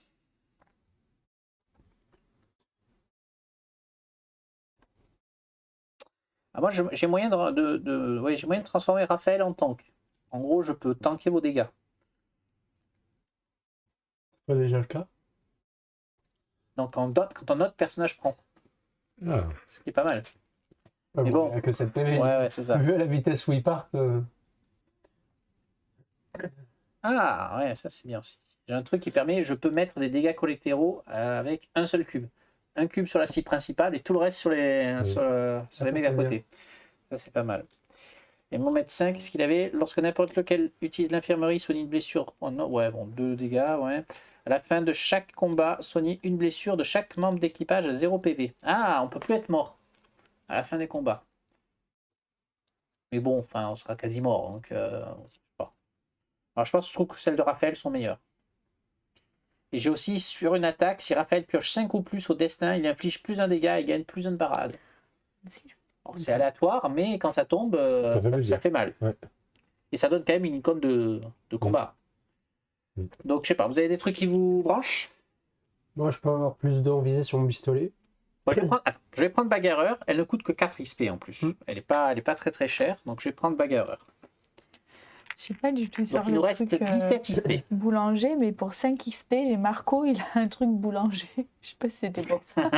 Ah, moi j'ai moyen ouais, j'ai moyen de transformer Raphaël en tank. En gros, je peux tanker vos dégâts. Pas déjà le cas. Donc quand un autre personnage prend. Ah, Ce qui est pas mal. Ouais, Mais bon, bon. il n'y a que 7 PV. Ouais, c'est ça. Vu à la vitesse où ils partent. Ah, ouais, ça c'est bien aussi. J'ai un truc qui permet, je peux mettre des dégâts collatéraux avec un seul cube. Un cube sur la cible principale et tout le reste sur les, Oui. sur les mecs à c'est bien. côté. Ça c'est pas mal. Et mon médecin, qu'est-ce qu'il avait? Lorsque n'importe lequel utilise l'infirmerie, soigne une blessure. Oh non, ouais, bon, 2 dégâts, ouais. À la fin de chaque combat, soigner une blessure de chaque membre d'équipage à 0 PV. Ah, on peut plus être mort à la fin des combats. Mais bon, enfin, on sera quasi mort, donc je sais pas. Alors je trouve que celles de Raphaël sont meilleures. Et j'ai aussi sur une attaque, si Raphaël pioche 5 ou plus au destin, il inflige plus d'un dégât et gagne plus d'un de barrade. Alors, c'est aléatoire, mais quand ça tombe, Ça fait plaisir. ça fait mal. Ouais. Et ça donne quand même une icône de combat. Mm. Donc je sais pas, vous avez des trucs qui vous branchent? Moi, je peux avoir +2 en visée sur mon pistolet. Moi, je vais prendre bagarreur, elle ne coûte que 4 XP en plus. Mm. Elle est pas très très chère, donc je vais prendre bagarreur. Je sais pas du tout sur Donc il nous le reste truc 17 XP. boulanger, mais pour 5 XP, j'ai Marco, il a un truc boulanger. Je sais pas si c'était pour ça.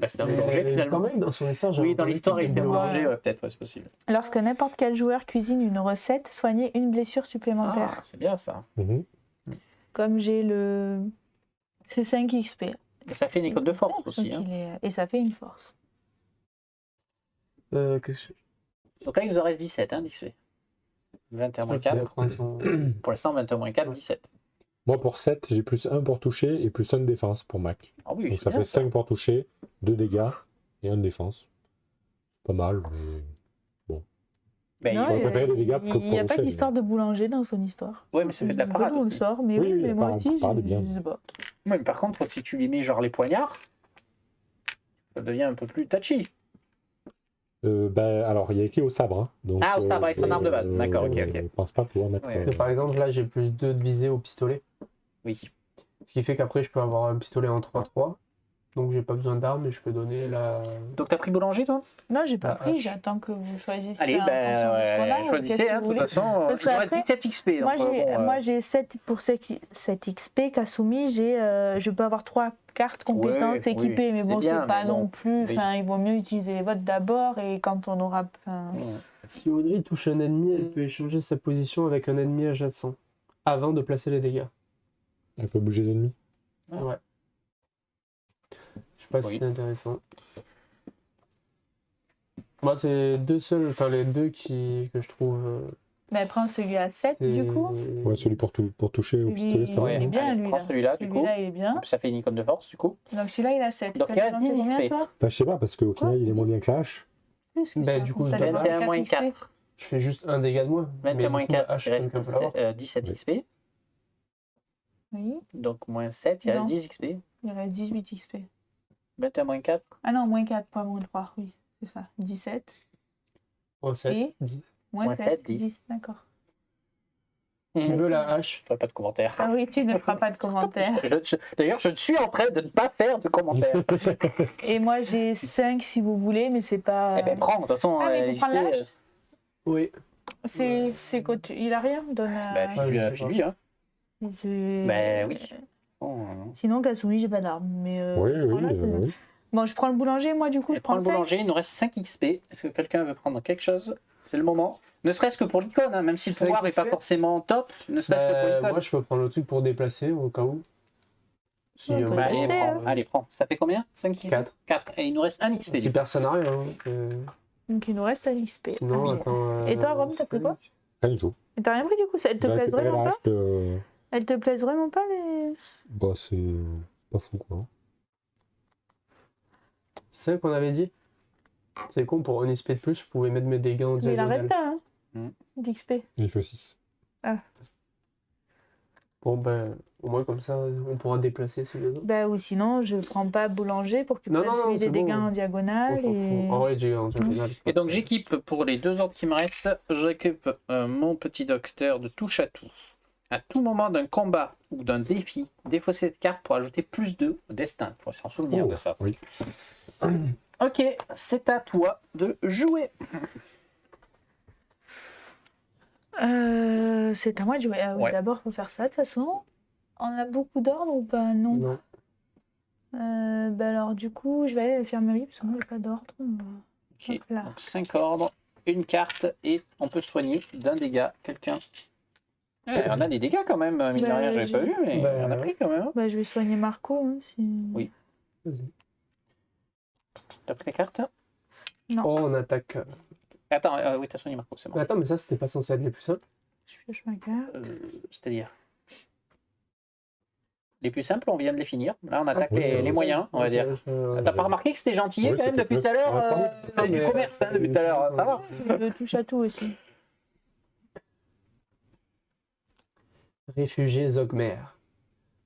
Bah, c'est un boulanger Mais finalement. quand même, dans son histoire, j'ai Oui, dans entendu l'histoire, qu'il il était était boulanger. boulanger, ouais, peut-être, ouais, c'est possible. Lorsque n'importe quel joueur cuisine une recette, soignez une blessure supplémentaire. Ah, c'est bien ça. mhm. Comme j'ai le. C'est 5 XP. Et ça fait une icône de force Donc, aussi. Hein. Et ça fait une force. Qu'est-ce que- Donc là, il nous en reste 17 hein, d'XP. 21 moins Ok, 4. après, ils sont- Pour l'instant, 21 moins 4, Ouais. 17. Moi, pour 7, j'ai +1 pour toucher et +1 de défense pour Mac. Ah oui, Donc c'est ça bien, fait 5 pour toucher, 2 dégâts et 1 de défense. Pas mal, mais. Ben, Non, j'aurais préféré des dégâts il que n'y a pour pas le d'histoire de boulanger dans son histoire. Ouais, mais ça fait de la parade On le aussi. sort, mais Oui, oui, oui, mais moi parade- aussi, parade est bien. je sais pas. Ouais, mais par contre, si tu lui mets genre les poignards, ça devient un peu plus touchy. Alors, il y a écrit au sabre. Hein. Donc, Ah, au sabre, avec son arme de base. D'accord, ok, ok. Je pense pas pouvoir mettre. Ouais. Parce que, par exemple, là, j'ai +2 de visée au pistolet. Oui. Ce qui fait qu'après, je peux avoir un pistolet en 3-3. Donc, j'ai pas besoin d'armes et je peux donner la. Donc, t'as pris boulanger, toi? Non, j'ai pas La pris, hache. j'attends que vous choisissiez. Allez, un ben, voilà, choisissez, qu'est-ce que hein, vous de toute voulez. façon. Parce Il nous reste qu'après, 17 XP. Moi, donc, moi j'ai 7 pour 7 XP. Kasumi, je peux avoir 3 cartes compétences Ouais, équipées, oui, mais c'est bon, bien, c'est pas mais bon, non plus. oui. Enfin, il vaut mieux utiliser les votes d'abord et quand on aura. Si Audrey touche un ennemi, elle peut échanger sa position avec un ennemi adjacent avant de placer les dégâts. Elle peut bouger les ennemis. Ouais. Je sais pas Oui. si c'est intéressant. Moi, c'est les deux que je trouve. Mais prends celui à 7 c'est- du coup. Ouais, celui pour toucher au pistolet, c'est pas Ouais. mal, Il est non bien Allez, lui prends là. celui-là, du coup. Celui-là il est bien. Ça fait une icône de force, du coup. Donc celui-là il a 7. Donc, il reste 10 XP. toi Bah, je sais pas, parce qu'au final, il est moins bien que la hache. Qu'est-ce que Bah, ça du coup, raconte? je T'as dois les 21 moins 24 XP. 4. Je fais juste un dégât de moins. 21 Mais moins du coup, la 4, hache, il reste quelqu'un peut l'avoir. 17 Oui. XP. Oui, Donc, moins 7, il reste Non. 10 XP. il reste 18 XP. 21 moins 4. Ah non, moins 4, pas moins 3, oui, c'est ça. 17, Oh, 7, Et 10. moins Moins 7, 7, 10. 10, d'accord. Qui veut la hache? Je ferai pas de commentaires. Ah oui, tu ne feras pas de commentaires. D'ailleurs, je suis en train de ne pas faire de commentaires. Et moi j'ai 5 si vous voulez, mais c'est pas... Eh ben, prends, de toute façon. Ah, mais il faut prendre ici, l'âge Oui. C'est quoi il a rien donne Bah, Ouais, file-lui, hein. c'est- Bah, oui. Sinon, Kasumi, j'ai pas d'arme. Mais Oui, voilà, oui. Bon, je prends le boulanger, moi, du coup, je Prends prends le 5. boulanger, il nous reste 5 XP. Est-ce que quelqu'un veut prendre quelque chose? C'est le moment. Ne serait-ce que pour l'icône, hein, même si le 5 pouvoir n'est pas XP. forcément top, ne serait-ce que pour l'icône. Moi, je peux prendre le truc pour déplacer au cas où. Si, Ouais, Bah, allez, tester, prends. hein. Allez, prends. Ça fait combien? 5 XP 4. 4. Et il nous reste 1 XP. Si personne n'a rien. Hein, Donc, il nous reste un XP. sinon, Ah, mais- attends. Et toi, Rome, t'as pris quoi? Rien du tout. Mais t'as rien pris, du coup? Elles te J'ai plaisent récupéré vraiment la pas? hache de... Elles te plaisent vraiment pas, les... Bah, c'est pas fou, quoi. 5, on avait dit. C'est con, pour un XP de plus, je pouvais mettre mes dégâts en Mais il en diagonale. reste un, hein, Hmm. d'XP. Il fait 6. Bon, ben, au moins, comme ça, on pourra déplacer celui-là. Bah, ou sinon, je prends pas boulanger pour que tu Non, prennes non, celui non, des c'est dégâts bon. en On diagonale. s'en fout. Et... En vrai, dégâts en diagonale. c'est Et pas donc, très j'équipe pour les 2 ordres qui me restent, j'occupe mon petit docteur de touche à tout. À tout moment d'un combat ou d'un défi, défausser cette carte pour ajouter plus 2 au destin. Il faut s'en souvenir de ça. Oui. Ok, c'est à toi de jouer. C'est à moi de jouer. Ah oui, Ouais. d'abord, faut faire ça, de toute façon. On a beaucoup d'ordres ou pas? Non. Non. Bah alors, du coup, je vais aller à l'infirmerie parce que moi, j'ai pas d'ordre. Ok, Hop là. donc 5 ordres, une carte et on peut soigner d'un dégât quelqu'un. On a des dégâts quand même, mine de Bah, rien, j'avais pas vu, mais Bah, on a pris quand même. hein. Bah, je vais soigner Marco. Hein, si... Oui. Vas-y. T'as pris les cartes? Non. Oh, on attaque. Attends, oui, t'as soigné Marco, c'est bon. Attends, mais ça, c'était pas censé être les plus simples. Je pioche ma carte. C'est-à-dire les plus simples, on vient de les finir. Là, on attaque oui, les oui. moyens, on va dire. T'as pas remarqué que c'était gentil Oui, quand même c'était depuis tout à l'heure plus. c'est du mais- commerce hein, depuis tout à l'heure, ça va. Je touche à tout aussi. Réfugiés Zogmer.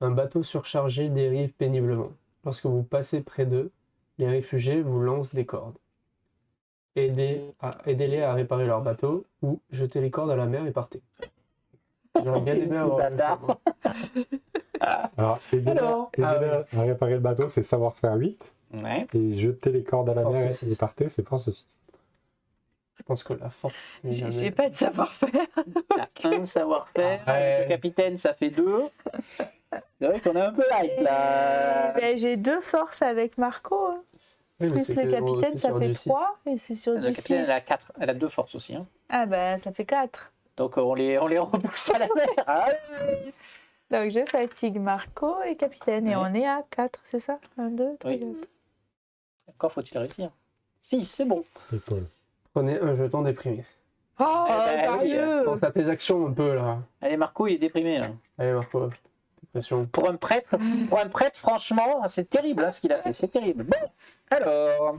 Un bateau surchargé dérive péniblement. Lorsque vous passez près d'eux, les réfugiés vous lancent des cordes. Aidez-les à réparer leur bateau ou jetez les cordes à la mer et partez. J'aurais bien aimé avoir le Bâtard. choix. Alors, aider Alors à réparer le bateau, c'est savoir-faire 8. Ouais. Et jeter les cordes à la Force mer six. et partir, c'est force 6. Je pense que la force n'est J'ai jamais... pas de savoir-faire. T'as un savoir-faire, Arrête. le capitaine ça fait 2. C'est vrai qu'on est un peu light là. Bah, j'ai 2 forces avec Marco. Hein. Oui, mais Plus c'est le que- capitaine, c'est ça sur fait du six. 3. Et c'est sur Le du capitaine 6. elle a 4, elle a 2 forces aussi. Hein. Ah bah, ça fait 4. Donc on les repousse à la mer. Ah, oui. Donc, je fatigue Marco et capitaine. Et Ouais. on est à 4, c'est ça? 1, 2, 3, Oui. 4. Encore faut-il réussir. 6, c'est bon. Épaule. Prenez un jeton déprimé. Oh, Eh ben, oui, sérieux? Pense à tes actions un peu là. Allez Marco il est déprimé là. Allez Marco, dépression. Pour un prêtre, franchement, c'est terrible hein, ce qu'il a fait, c'est terrible. Bon, alors,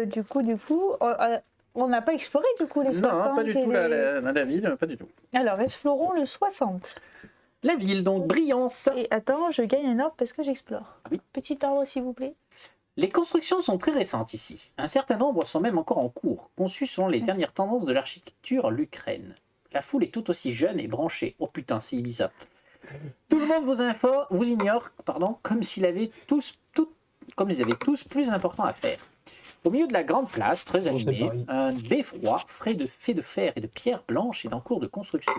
Du coup, on n'a pas exploré du coup les 60. non, pas du et tout les- la ville, pas du tout. Alors, explorons le 60. La ville, donc brillance. Et attends, je gagne un ordre parce que j'explore. Oui. Petit ordre, s'il vous plaît. Les constructions sont très récentes ici. Un certain nombre sont même encore en cours, conçues selon les dernières tendances de l'architecture l'Ukraine. La foule est tout aussi jeune et branchée. Oh putain, c'est Ibiza. Tout le monde vous ignore, comme s'ils avaient tous plus important à faire. Au milieu de la grande place, très Bon, c'est animée, Paris. un beffroi fait de fer et de pierre blanche est en cours de construction.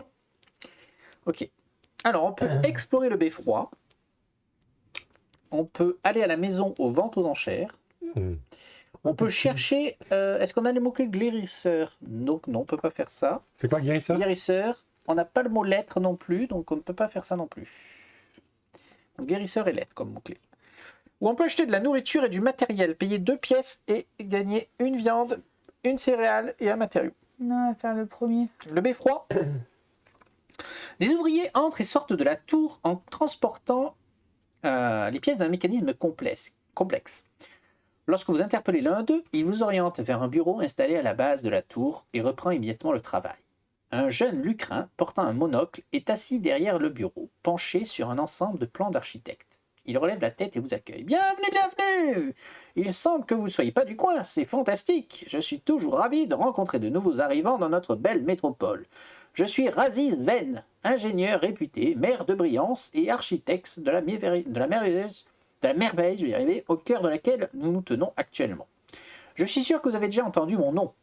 Ok. Alors, on peut explorer le beffroi. On peut aller à la maison aux ventes aux enchères. Hmm. On peut chercher... Est-ce qu'on a les mots-clés guérisseur? Donc non, on peut pas faire ça. C'est quoi, guérisseur? Guérisseur, On n'a pas le mot lettre non plus, donc on ne peut pas faire ça non plus. Donc, guérisseur et lettre comme mot-clé. Ou on peut acheter de la nourriture et du matériel, payer 2 pièces et gagner une viande, une céréale et un matériau. Non, on va faire le premier. Le beffroi. Des ouvriers entrent et sortent de la tour en transportant les pièces d'un mécanisme complexe. Lorsque vous interpellez l'un d'eux, il vous oriente vers un bureau installé à la base de la tour et reprend immédiatement le travail. Un jeune lucrin, portant un monocle, est assis derrière le bureau, penché sur un ensemble de plans d'architecte. Il relève la tête et vous accueille. « Bienvenue, bienvenue ! Il semble que vous ne soyez pas du coin, c'est fantastique. Je suis toujours ravi de rencontrer de nouveaux arrivants dans notre belle métropole. Je suis Raziz Ven, ingénieur réputé, maire de Briance et architecte de la merveille, je vais y arriver, au cœur de laquelle nous nous tenons actuellement. Je suis sûr que vous avez déjà entendu mon nom. »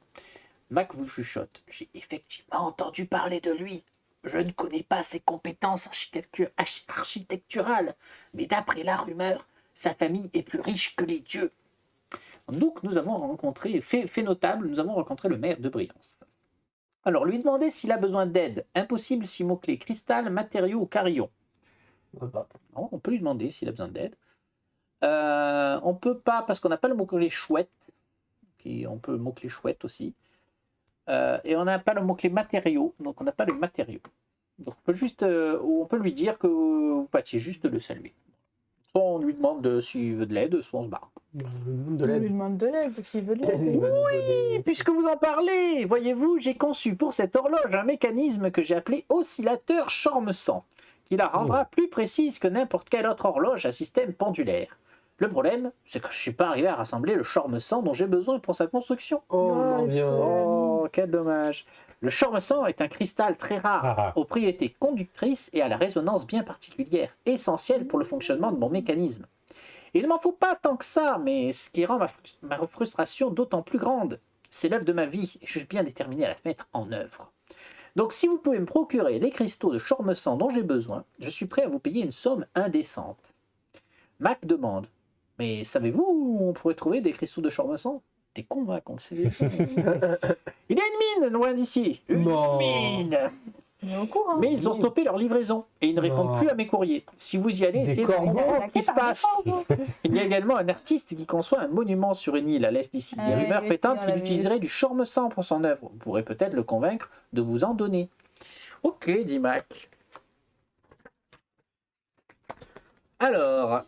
Mac vous chuchote. « J'ai effectivement entendu parler de lui. Je ne connais pas ses compétences architecturales, mais d'après la rumeur, sa famille est plus riche que les dieux. » Donc nous avons rencontré, fait notable, nous avons rencontré le maire de Briance. Alors, lui demander s'il a besoin d'aide. Impossible si mot-clé cristal, matériaux ou carillon. Non, on peut lui demander s'il a besoin d'aide. On peut pas, parce qu'on n'a pas le mot-clé chouette. On peut le mot-clé chouette aussi. Et on n'a pas le mot-clé matériaux, donc on n'a pas le matériaux. Donc on peut lui dire que vous partiez juste le saluer. Soit on lui demande s'il veut de l'aide, soit on se barre. De On lui l'aide. demande de l'aide s'il veut de l'aide. Oui, puisque vous en parlez, voyez-vous, j'ai conçu pour cette horloge un mécanisme que j'ai appelé oscillateur Chormescent, qui la rendra plus précise que n'importe quelle autre horloge à système pendulaire. Le problème, c'est que je ne suis pas arrivé à rassembler le Chormescent dont j'ai besoin pour sa construction. Oh, on en vient. Oh, quel dommage. Le Chormescent est un cristal très rare, aux propriétés conductrices et à la résonance bien particulière, essentielle pour le fonctionnement de mon mécanisme. Il ne m'en faut pas tant que ça, mais ce qui rend ma frustration d'autant plus grande, c'est l'œuvre de ma vie, et je suis bien déterminé à la mettre en œuvre. Donc si vous pouvez me procurer les cristaux de Chormescent dont j'ai besoin, je suis prêt à vous payer une somme indécente. Mac demande, mais savez-vous où on pourrait trouver des cristaux de Chormescent ? T'es con, Mac, on le sait. Il y a une mine loin d'ici. Une mine. On est au courant. Mais ils ont stoppé leur livraison et ils ne répondent plus à mes courriers. Si vous y allez, Des essayez de corbeaux. comprendre ce qui se passe. Il y a également un artiste qui conçoit un monument sur une île à l'est d'ici. Des rumeurs prétendent qu'il utiliserait du Chormescent pour son œuvre. Vous pourrez peut-être le convaincre de vous en donner. Ok, dit Mac. Alors,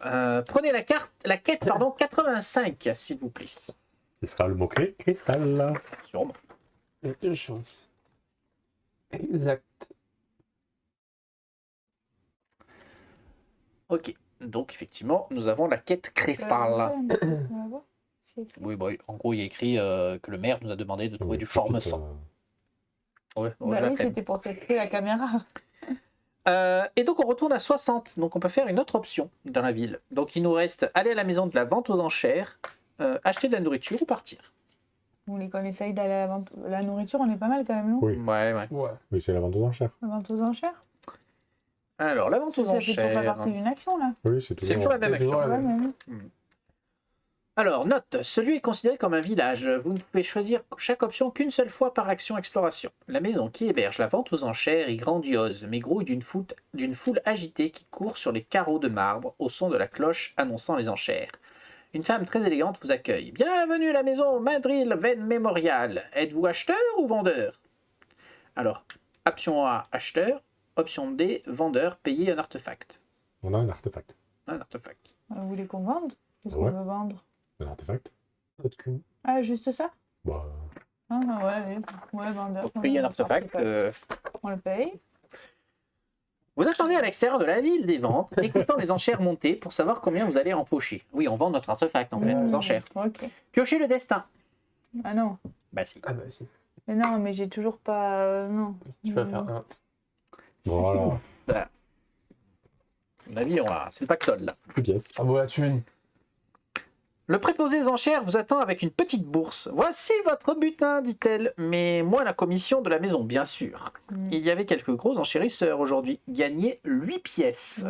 prenez la quête 85, s'il vous plaît. Ce sera le mot-clé cristal. Sûrement. Il y a une chance. Exact. Ok, donc effectivement, nous avons la quête cristal. On va voir. Oui, bon, en gros, il y a écrit que le maire nous a demandé de trouver du Chormescent. Ouais, bon, Bah je la oui, flemme. c'était pour tester la caméra. Et donc on retourne à 60, donc on peut faire une autre option dans la ville. Donc il nous reste aller à la maison de la vente aux enchères, acheter de la nourriture ou partir. Vous voulez qu'on essaye d'aller à la nourriture, on est pas mal quand même, non? Oui. Ouais. Ouais. Oui, c'est la vente aux enchères. La vente aux enchères? Alors la vente aux Ça fait toujours pas enchères. partie d'une action là. Oui, c'est C'est toujours toujours. la même C'est toujours action. la même. Ouais, mais... Alors note, celui est considéré comme un village. Vous ne pouvez choisir chaque option qu'une seule fois par action exploration. La maison qui héberge la vente aux enchères est grandiose, mais grouille d'une foule agitée qui court sur les carreaux de marbre au son de la cloche annonçant les enchères. Une femme très élégante vous accueille. Bienvenue à la maison Madril Ven Memorial. Êtes-vous acheteur ou vendeur? Alors, option A, acheteur. Option D, vendeur, payer un artefact. On a un artefact. Un artefact. Vous voulez qu'on vende? Qu'est-ce Ouais. qu'on veut vendre? Un artefact. Autre cul. Ah, juste ça? Bah, Ah, ouais, allez. Ouais, vendeur. Payer un artefact. On le paye. Vous attendez à l'extérieur de la ville des ventes, écoutant les enchères monter pour savoir combien vous allez empocher. Oui, on vend notre artefact en fait, aux enchères. Ok. Piochez le destin. Ah non. Bah si. Ah bah si. Mais non, mais j'ai toujours pas... non. Tu vas faire un. voilà. À mon avis, c'est le pactole là. Une pièce. Ah bon, la thune. Le préposé des enchères vous attend avec une petite bourse. Voici votre butin, dit-elle, mais moins la commission de la maison, bien sûr. Mm. Il y avait quelques gros enchérisseurs aujourd'hui. Gagnez 8 pièces.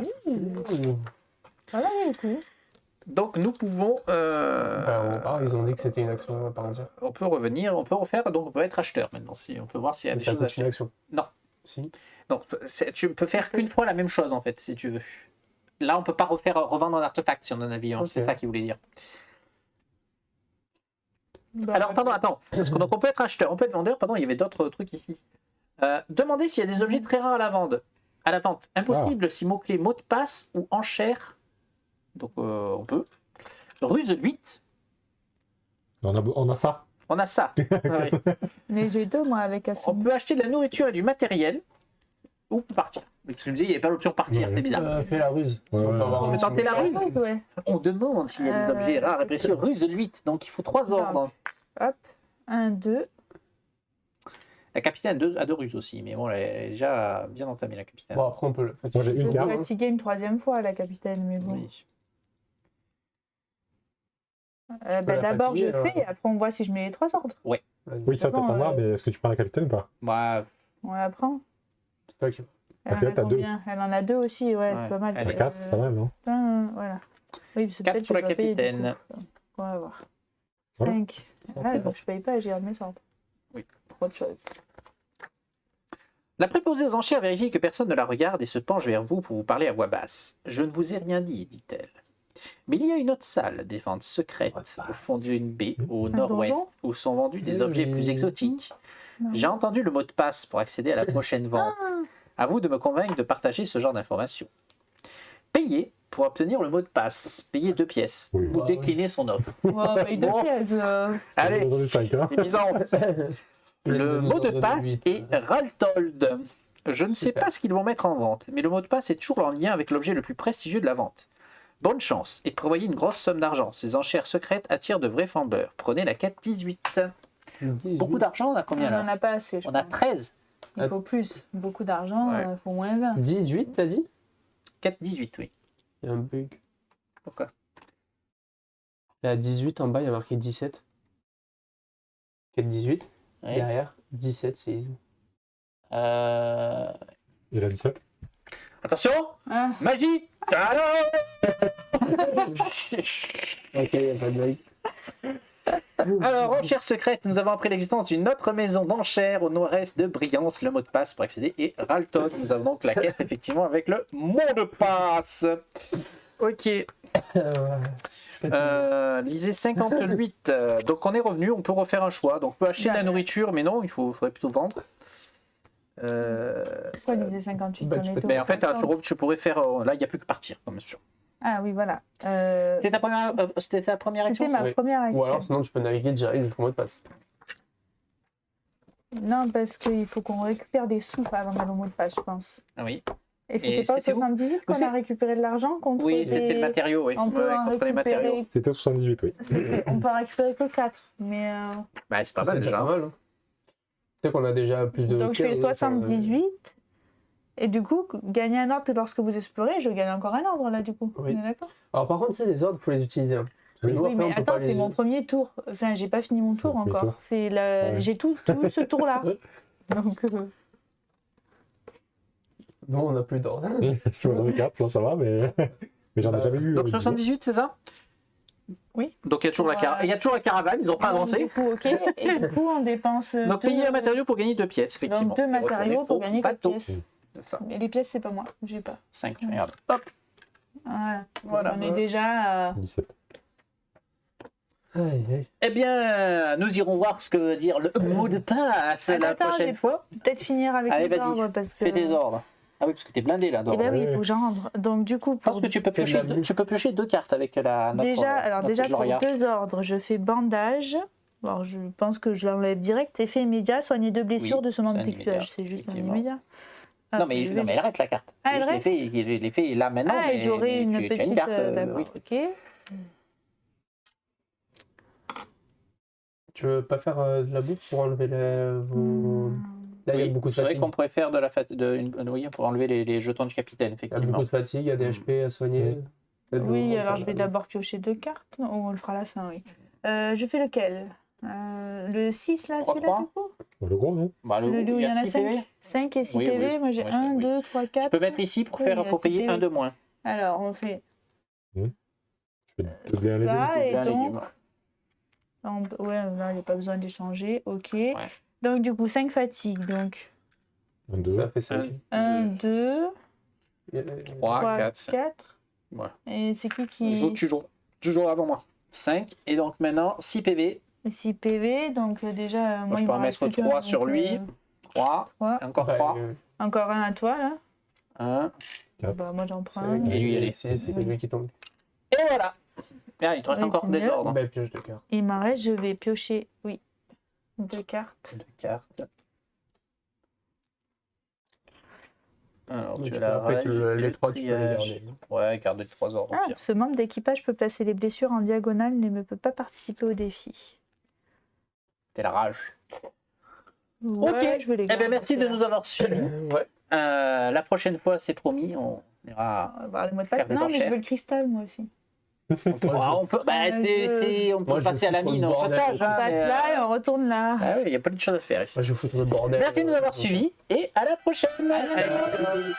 Ça va, du coup. Donc nous pouvons... Ils ont dit que c'était une action à part entière. on peut revenir, on peut refaire, donc on peut être acheteur maintenant. Si, on peut voir s'il y a Mais des ça choses à coûte une acheter. action. Non, Si. Donc, tu peux faire qu'une fois la même chose, en fait, si tu veux. Là, on peut pas revendre un artefact si on en a vu un. Ok. C'est ça qu'il voulait dire. Bah, Alors, pardon, attends. Parce que, donc, on peut être acheteur, on peut être vendeur. Pardon, il y avait d'autres trucs ici. Demandez s'il y a des objets très rares à la vente. Impossible si mot-clé mot de passe ou enchère. Donc, on peut. Ruse 8. On a ça. On a ça. Ouais. Mais j'ai deux, moi, avec On Assoum. peut acheter de la nourriture et du matériel. Ou partir. Mais tu me dis, il n'y avait pas l'option partir, Ouais. c'est bizarre. Fais la ruse. Ouais, On peut ouais, avoir ouais. un Mais tentez la ruse. Ouais. On demande s'il y a des objets rares et précieux. Ruse 8. Donc, il faut 3 ordres. Hop. 1, 2. La capitaine a deux ruses aussi. Mais bon, elle est déjà bien entamée, la capitaine. Bon, après, on peut le faire. Moi, j'ai Je une vais carte. vous fatiguer une troisième fois, la capitaine, mais bon. Oui. la D'abord, je fatiguer, fais, et après, on voit si je mets les 3 ordres. Oui, ça Attends, t'attendra, mais est-ce que tu prends la capitaine ou pas? Bah, On la prend. C'est toi qui. Elle Parce en que là, a t'as deux. combien? Elle en a 2 aussi, ouais, c'est Ouais, pas mal. elle est 4, c'est pas mal, non? Voilà. Oui, parce que Quatre peut-être pour je la dois payer du capitaine. coup. On va voir. Voilà. 5. Ah, donc je paye pas, j'ai mes ordres. Oui. Trop de choses. la préposée aux enchères vérifie que personne ne la regarde et se penche vers vous pour vous parler à voix basse. Je ne vous ai rien dit, dit-elle. Mais il y a une autre salle, des ventes secrètes, au fond d'une baie, au nord-ouest, donjon où sont vendus des objets plus exotiques. Non. J'ai entendu le mot de passe pour accéder à la prochaine vente. À vous de me convaincre de partager ce genre d'informations. Payez pour obtenir le mot de passe. Payez 2 pièces. Oui. Ou décliner son offre. Ouais, paye 2 Bon. pièces. Allez, J'ai donné 5, hein. c'est Byzance. Le mot de passe est Raltold. Je ne sais Super. pas ce qu'ils vont mettre en vente, mais le mot de passe est toujours en lien avec l'objet le plus prestigieux de la vente. Bonne chance et prévoyez une grosse somme d'argent. Ces enchères secrètes attirent de vrais flambeurs. Prenez la 4-18. Beaucoup d'argent, on a combien On n'en là a pas assez, je On a crois. 13. Il faut plus. Beaucoup d'argent, Ouais. il faut moins 20. 18, t'as dit? 4-18, oui. Il y a un bug. Pourquoi Il y a 18 en bas, il y a marqué 17. 4, 18. Ouais. Derrière, 17, c'est easy. Il a 17. Attention, Ah, magie. Tadam. Ok, il n'y a pas de bug. Alors, enchères secrètes, nous avons appris l'existence d'une autre maison d'enchères au nord-est de Briance. Le mot de passe pour accéder est Ralton. Nous avons donc la quête, effectivement, avec le mot de passe. Ok. Lisez 58. Donc, on est revenu, on peut refaire un choix. Donc, on peut acheter de la nourriture, mais non, faudrait plutôt vendre. pourquoi il disait 58 Bah, on tu est peux- au Mais en fait, 50. tu pourrais faire. Là, il n'y a plus que partir, comme sûr. Ah oui, voilà. C'était ta première action C'était ma Oui. première Ou alors, action. sinon, tu peux naviguer direct jusqu'au mot de passe. Non, parce qu'il faut qu'on récupère des sous avant d'aller au mot de passe, je pense. Ah oui. Et c'était pas au c'était où 78 qu'on c'est a récupéré de l'argent contre Oui, c'était des- le matériau, oui. On peut Ouais, en contre les matériaux. récupérer. C'était au 78, oui. On peut en récupérer que 4. Mais Bah, c'est pas C'est mal déjà déjà. pas mal. Hein. Tu sais qu'on a déjà plus de. donc je fais 78. Et du coup, gagner un ordre lorsque vous explorez, je gagne encore un ordre là du coup. Oui. On est d'accord? Alors, par contre, tu sais, les ordres, il faut les utiliser. Hein. Parce que Oui. nous, Oui, après, mais on peut attends, pas c'est les- mon premier tour. Enfin, j'ai pas fini mon tour Ton premier encore. tour. C'est Ouais. J'ai tout ce tour-là. Ouais. Donc, Nous, on n'a plus d'ordre. Si on en a 4, ça va, mais j'en ai jamais eu. Donc 78, c'est ça? Oui. Donc il y a toujours Ouais. il y a toujours la caravane, ils n'ont pas donc, avancé. du coup, ok. Et du coup, on dépense. Donc deux- payer un matériau pour gagner 2 pièces, effectivement. Donc 2 Et matériaux retourner pour au gagner 4 bateau. pièces. C'est ça. Mais les pièces, c'est pas moi. J'ai pas. 5, regarde. Hop. Voilà. Voilà. On est déjà à... 17. Aïe, aïe. Eh bien, nous irons voir ce que veut dire le mot de passe Ah, la attends, prochaine j'ai- fois. Peut-être finir avec Allez, les vas-y. ordres parce que... Fais des ordres. Ah oui, parce que t'es blindé là Eh d'ordre. ben oui, il Ouais. faut que j'en rentre. Donc du coup, Je pense pour... que tu peux piocher, tu peux piocher 2 cartes avec notre Déjà, notre déjà pour Gloria. 2 ordres, je fais bandage. Alors, je pense que je l'enlève direct. Effet immédiat, soigner 2 blessures Oui, de ce membre un textuel. immédiat, C'est juste un effectivement. immédiat. Non mais, je vais- elle reste la carte. Ah, C'est elle juste l'effet est là maintenant. Ah, mais, et j'aurai mais une tu as petite... une carte. d'accord, Oui. ok. Tu veux pas faire de la boucle pour enlever vos... Là, il y a Oui, beaucoup de c'est vrai fatigue. qu'on pourrait faire de la oui, pour enlever les jetons du capitaine, Il y a effectivement. beaucoup de fatigue, il y a des HP à soigner. Peut-être Oui, qu'on va alors faire je vais la- d'abord piocher 2 cartes. Ou on le fera à la fin, oui. Je fais lequel Le 6 là, 3, celui-là du coup Le gros, non? Bah, Le loup, il y en a 6 PV. 5. 5 et 6 Oui, PV. oui. Moi j'ai Ouais, 1, oui. 2, 3, 4. Tu peux mettre ici pour Oui, faire il y a pour payer 6 un PV. de moins. Alors on fait Je fais doubler un légume. ça et Un donc. légume. Ouais, là, il n'y a pas besoin d'échanger. Ok. Donc du coup, 5 fatigues. Donc Un, deux. Ça fait 5. 1, 2, 3, 3, 4, 5. 4. Voilà. Et c'est qui Tu joues avant moi. 5. Et donc maintenant, 6 PV. 6 PV, donc déjà, Moi, moi, je il peux m'en en reste mettre plus qu'un, 3 sur donc, lui. 3. Ouais. Encore 3. Encore un à toi, là. 1. Quatre. Bah, moi, j'en prends un. Et lui, allez. C'est lui qui tombe. Et voilà. Bien, il te reste Ouais, encore c'est des mieux. ordres. Belle pioche de cœur. Il m'en reste, je vais piocher, oui, 2 cartes. 2 cartes. Alors, Donc, tu as tu la peux- après, rage, les 3, tu peux les triage. garder. Ouais, garde les 3 ordres. au Ah, pire. ce membre d'équipage peut placer les blessures en diagonale, mais ne peut pas participer au défi. C'est la rage. Ouais, Ok. je vais les Eh garder. bien, merci de nous avoir suivis. Ouais. La prochaine fois, c'est promis, on ira. On va voir les mots de Faire passe. des Non, mais je enchères. veux le cristal, moi aussi. On peut, on peut Moi, je passer à la fous trop mine le au bordel. passage. On hein, passe mais, là et on retourne là. ah oui, il y a plein de choses à faire ici. Moi, je fous tout le bordel. Merci de nous avoir suivis et à la prochaine. À la prochaine.